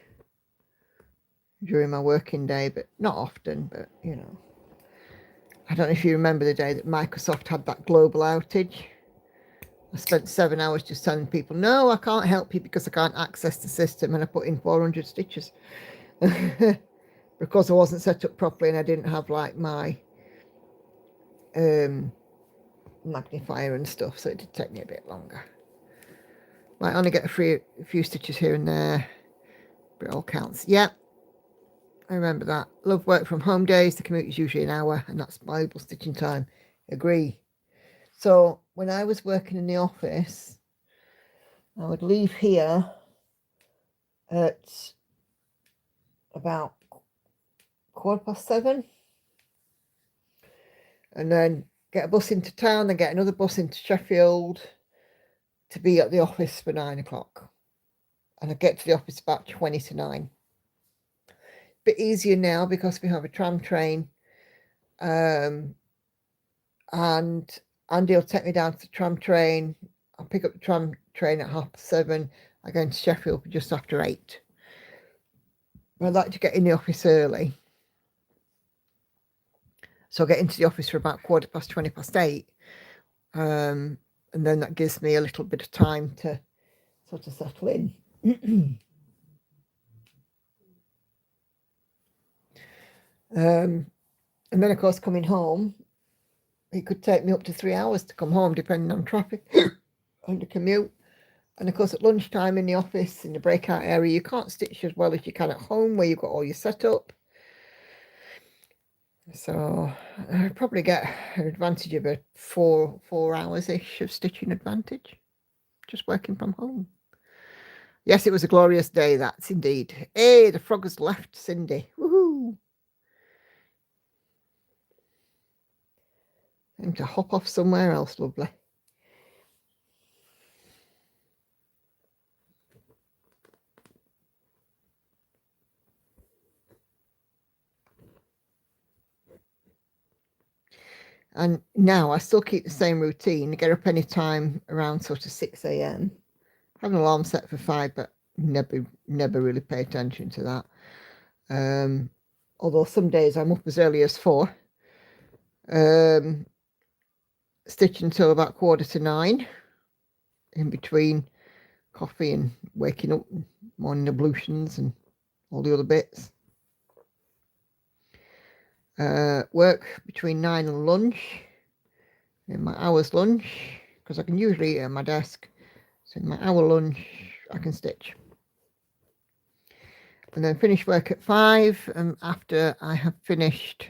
during my working day, but not often. But I don't know if you remember the day that Microsoft had that global outage. I spent 7 hours just telling people, no, I can't help you because I can't access the system, and I put in 400 stitches because I wasn't set up properly and I didn't have like my magnifier and stuff, so it did take me a bit longer. Might only get a few stitches here and there, but it all counts. Yeah, I remember that. Love work from home days. The commute is usually an hour, and that's valuable stitching time. Agree. So when I was working in the office, I would leave here at about 7:15, and then get a bus into town, then get another bus into Sheffield to be at the office for 9 o'clock. And I get to the office about 20 to 9. Bit easier now because we have a tram train, and Andy will take me down to the tram train. I'll pick up the tram train at 7:30. I go into Sheffield for just after 8. But I like to get in the office early, so I get into the office for about 8:15, and then that gives me a little bit of time to sort of settle in. And then, of course, coming home, it could take me up to 3 hours to come home, depending on traffic and the commute. And of course, at lunchtime in the office, in the breakout area, you can't stitch as well as you can at home where you've got all your setup. So I probably get an advantage of a 4 hours-ish of stitching advantage, just working from home. Yes, it was a glorious day, that's indeed. Hey, the frog has left, Cindy. Woohoo! Time to hop off somewhere else, lovely. And now I still keep the same routine. I get up any time around sort of 6 a.m. Have an alarm set for 5, but never really pay attention to that. Although some days I'm up as early as 4. Stitch until about 8:45 in between coffee and waking up, morning ablutions and all the other bits. Work between 9 and lunch, in my hour's lunch, because I can usually eat at my desk. So in my hour lunch, I can stitch. And then finish work at 5. And after I have finished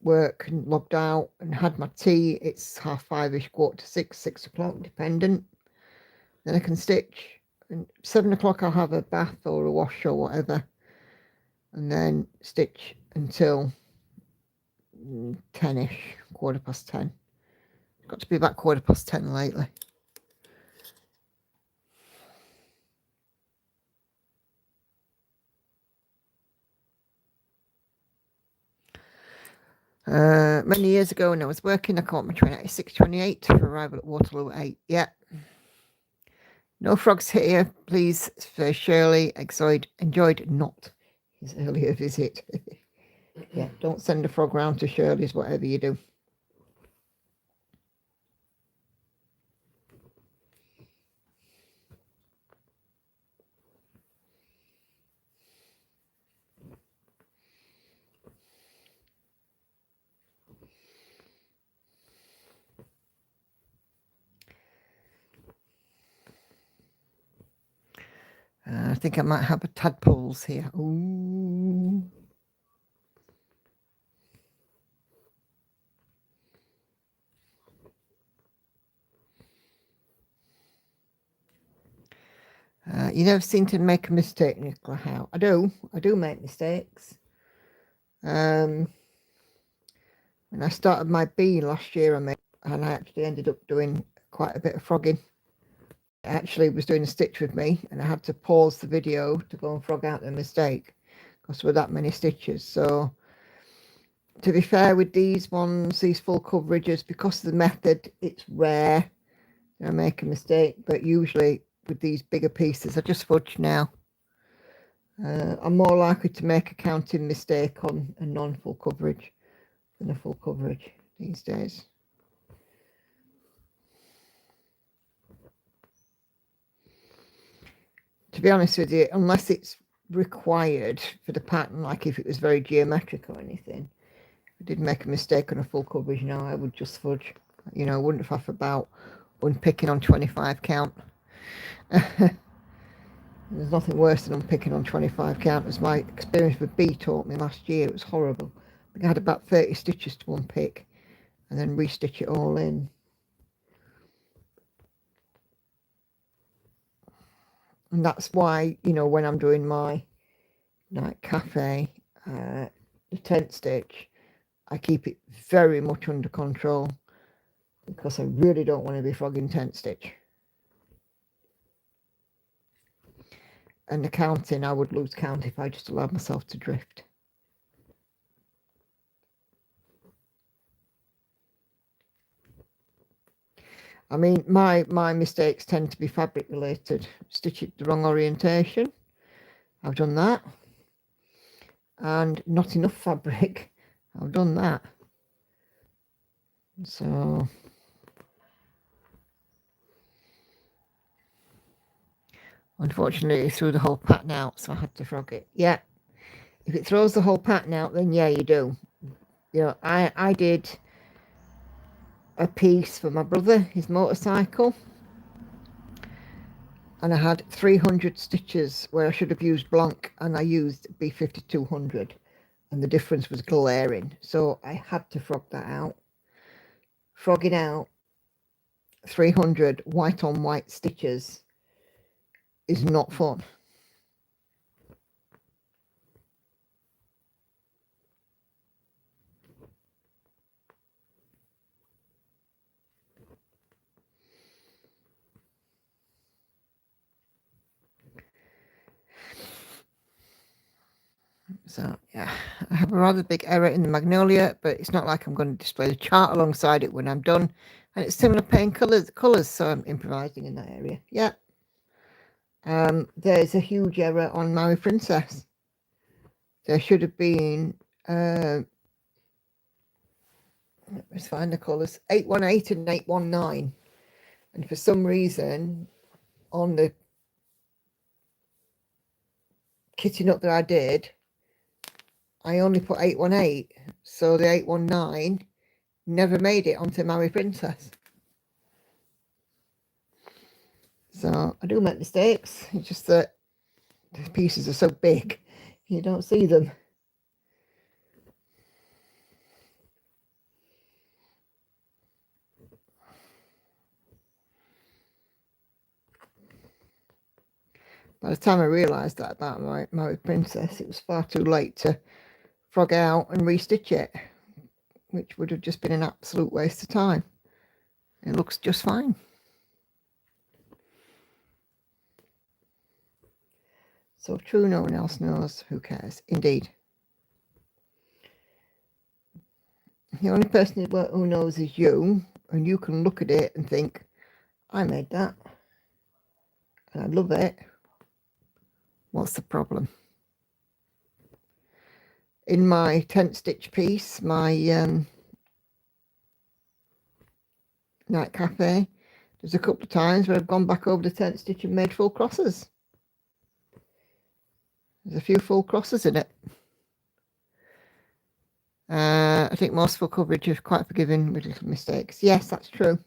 work and logged out and had my tea, it's 5:30-ish, 5:45, 6 o'clock, dependent. Then I can stitch. And 7 o'clock, I'll have a bath or a wash or whatever. And then stitch until 10-ish, 10:15. It's got to be about 10:15 lately. Many years ago when I was working, I caught my train at 6:28 for arrival at Waterloo at 8. Yeah. No frogs here, please, for Shirley. Enjoyed not his earlier visit. Yeah, don't send a frog round to Shirley's, whatever you do. I think I might have a tadpoles here. Ooh. You never seem to make a mistake, Nicola. How? I do make mistakes. When I started my bee last year, and I actually ended up doing quite a bit of frogging. It actually was doing a stitch with me, and I had to pause the video to go and frog out the mistake because there were that many stitches. So to be fair with these ones, these full coverages, because of the method, it's rare I make a mistake, but usually with these bigger pieces, I just fudge now. I'm more likely to make a counting mistake on a non-full coverage than a full coverage these days. To be honest with you, unless it's required for the pattern, like if it was very geometric or anything, if I did make a mistake on a full coverage now, I would just fudge. You know, I wouldn't faff about unpicking on 25 count. There's nothing worse than unpicking on 25 count, as my experience with B taught me last year. It was horrible. I think I had about 30 stitches to unpick and then restitch it all in. And that's why, you know, when I'm doing my night cafe, the tent stitch, I keep it very much under control because I really don't want to be frogging tent stitch. And the counting, I would lose count if I just allowed myself to drift. I mean, my mistakes tend to be fabric related. Stitch it the wrong orientation. I've done that. And not enough fabric. I've done that. So unfortunately it threw the whole pattern out, so I had to frog it. Yeah. If it throws the whole pattern out, then yeah, you do. You know, I did a piece for my brother, his motorcycle, and I had 300 stitches where I should have used blanc, and I used B5200, and the difference was glaring, so I had to frog that out. Frogging out 300 white on white stitches is not fun. So yeah, I have a rather big error in the magnolia, but it's not like I'm going to display the chart alongside it when I'm done. And it's similar paint colours, so I'm improvising in that area. Yeah. There's a huge error on Maui Princess. There should have been, let's find the colours, 818 and 819. And for some reason, on the kitting up that I did, I only put 818, so the 819 never made it onto Maui Princess. So I do make mistakes. It's just that the pieces are so big, you don't see them. By the time I realised that about my Maui Princess, it was far too late to frog out and restitch it, which would have just been an absolute waste of time. It looks just fine. So true, no one else knows, who cares? Indeed. The only person who knows is you, and you can look at it and think, I made that, and I love it. What's the problem? In my tent stitch piece, my night cafe, there's a couple of times where I've gone back over the tent stitch and made full crosses. There's a few full crosses in it. I think most full coverage is quite forgiving with little mistakes. Yes, that's true.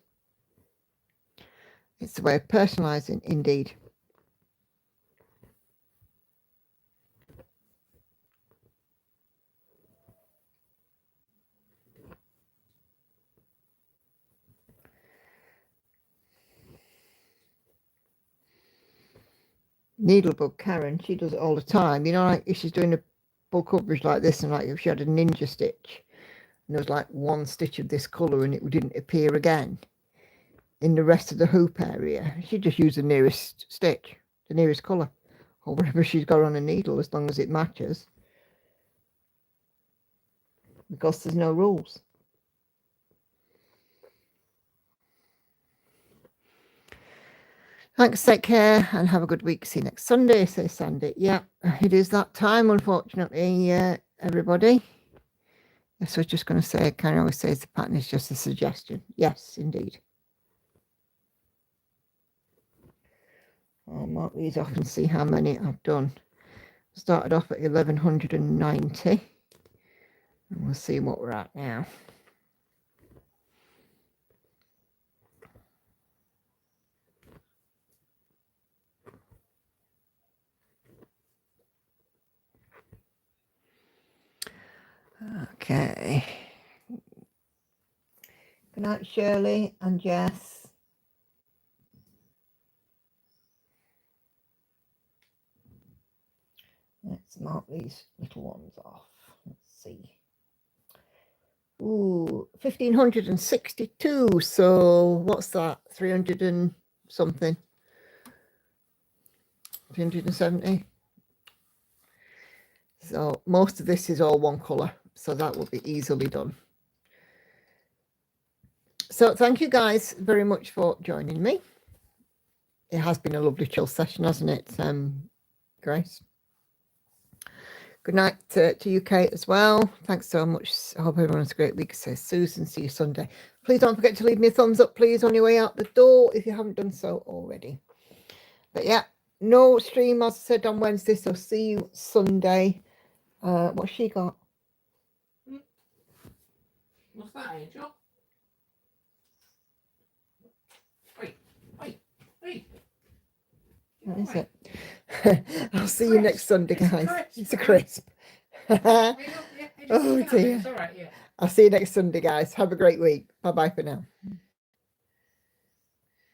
It's the way of personalising, indeed. Needlebug Karen, she does it all the time. You know, like if she's doing a full coverage like this, and like if she had a ninja stitch, and there was like one stitch of this colour and it didn't appear again in the rest of the hoop area, she'd just use the nearest stitch, the nearest colour, or whatever she's got on a needle, as long as it matches. Because there's no rules. Thanks, take care, and have a good week. See you next Sunday, says Sandy. Yeah, it is that time, unfortunately, everybody. So I was just going to say, Karen always says the pattern is just a suggestion. Yes, indeed. I'll mark these off and see how many I've done. Started off at 1190. And we'll see what we're at now. Okay. Good night, Shirley and Jess. Let's mark these little ones off. Let's see. Ooh, 1562. So what's that? 300 and something. 370. So most of this is all one colour. So that will be easily done. So thank you guys very much for joining me. It has been a lovely chill session, hasn't it, Grace? Good night to you, Kate, as well. Thanks so much. I hope everyone has a great week. Says Susan. See you Sunday. Please don't forget to leave me a thumbs up, please, on your way out the door if you haven't done so already. But yeah, no stream, as I said, on Wednesday, so see you Sunday. What's she got? What's that, Angel? That is it. I'll see you next Sunday, It's a guys. crisp, It's a right? crisp. Yeah, yeah, Oh, yeah, dear. It's all right, yeah. I'll see you next Sunday, guys. Have a great week. Bye bye for now.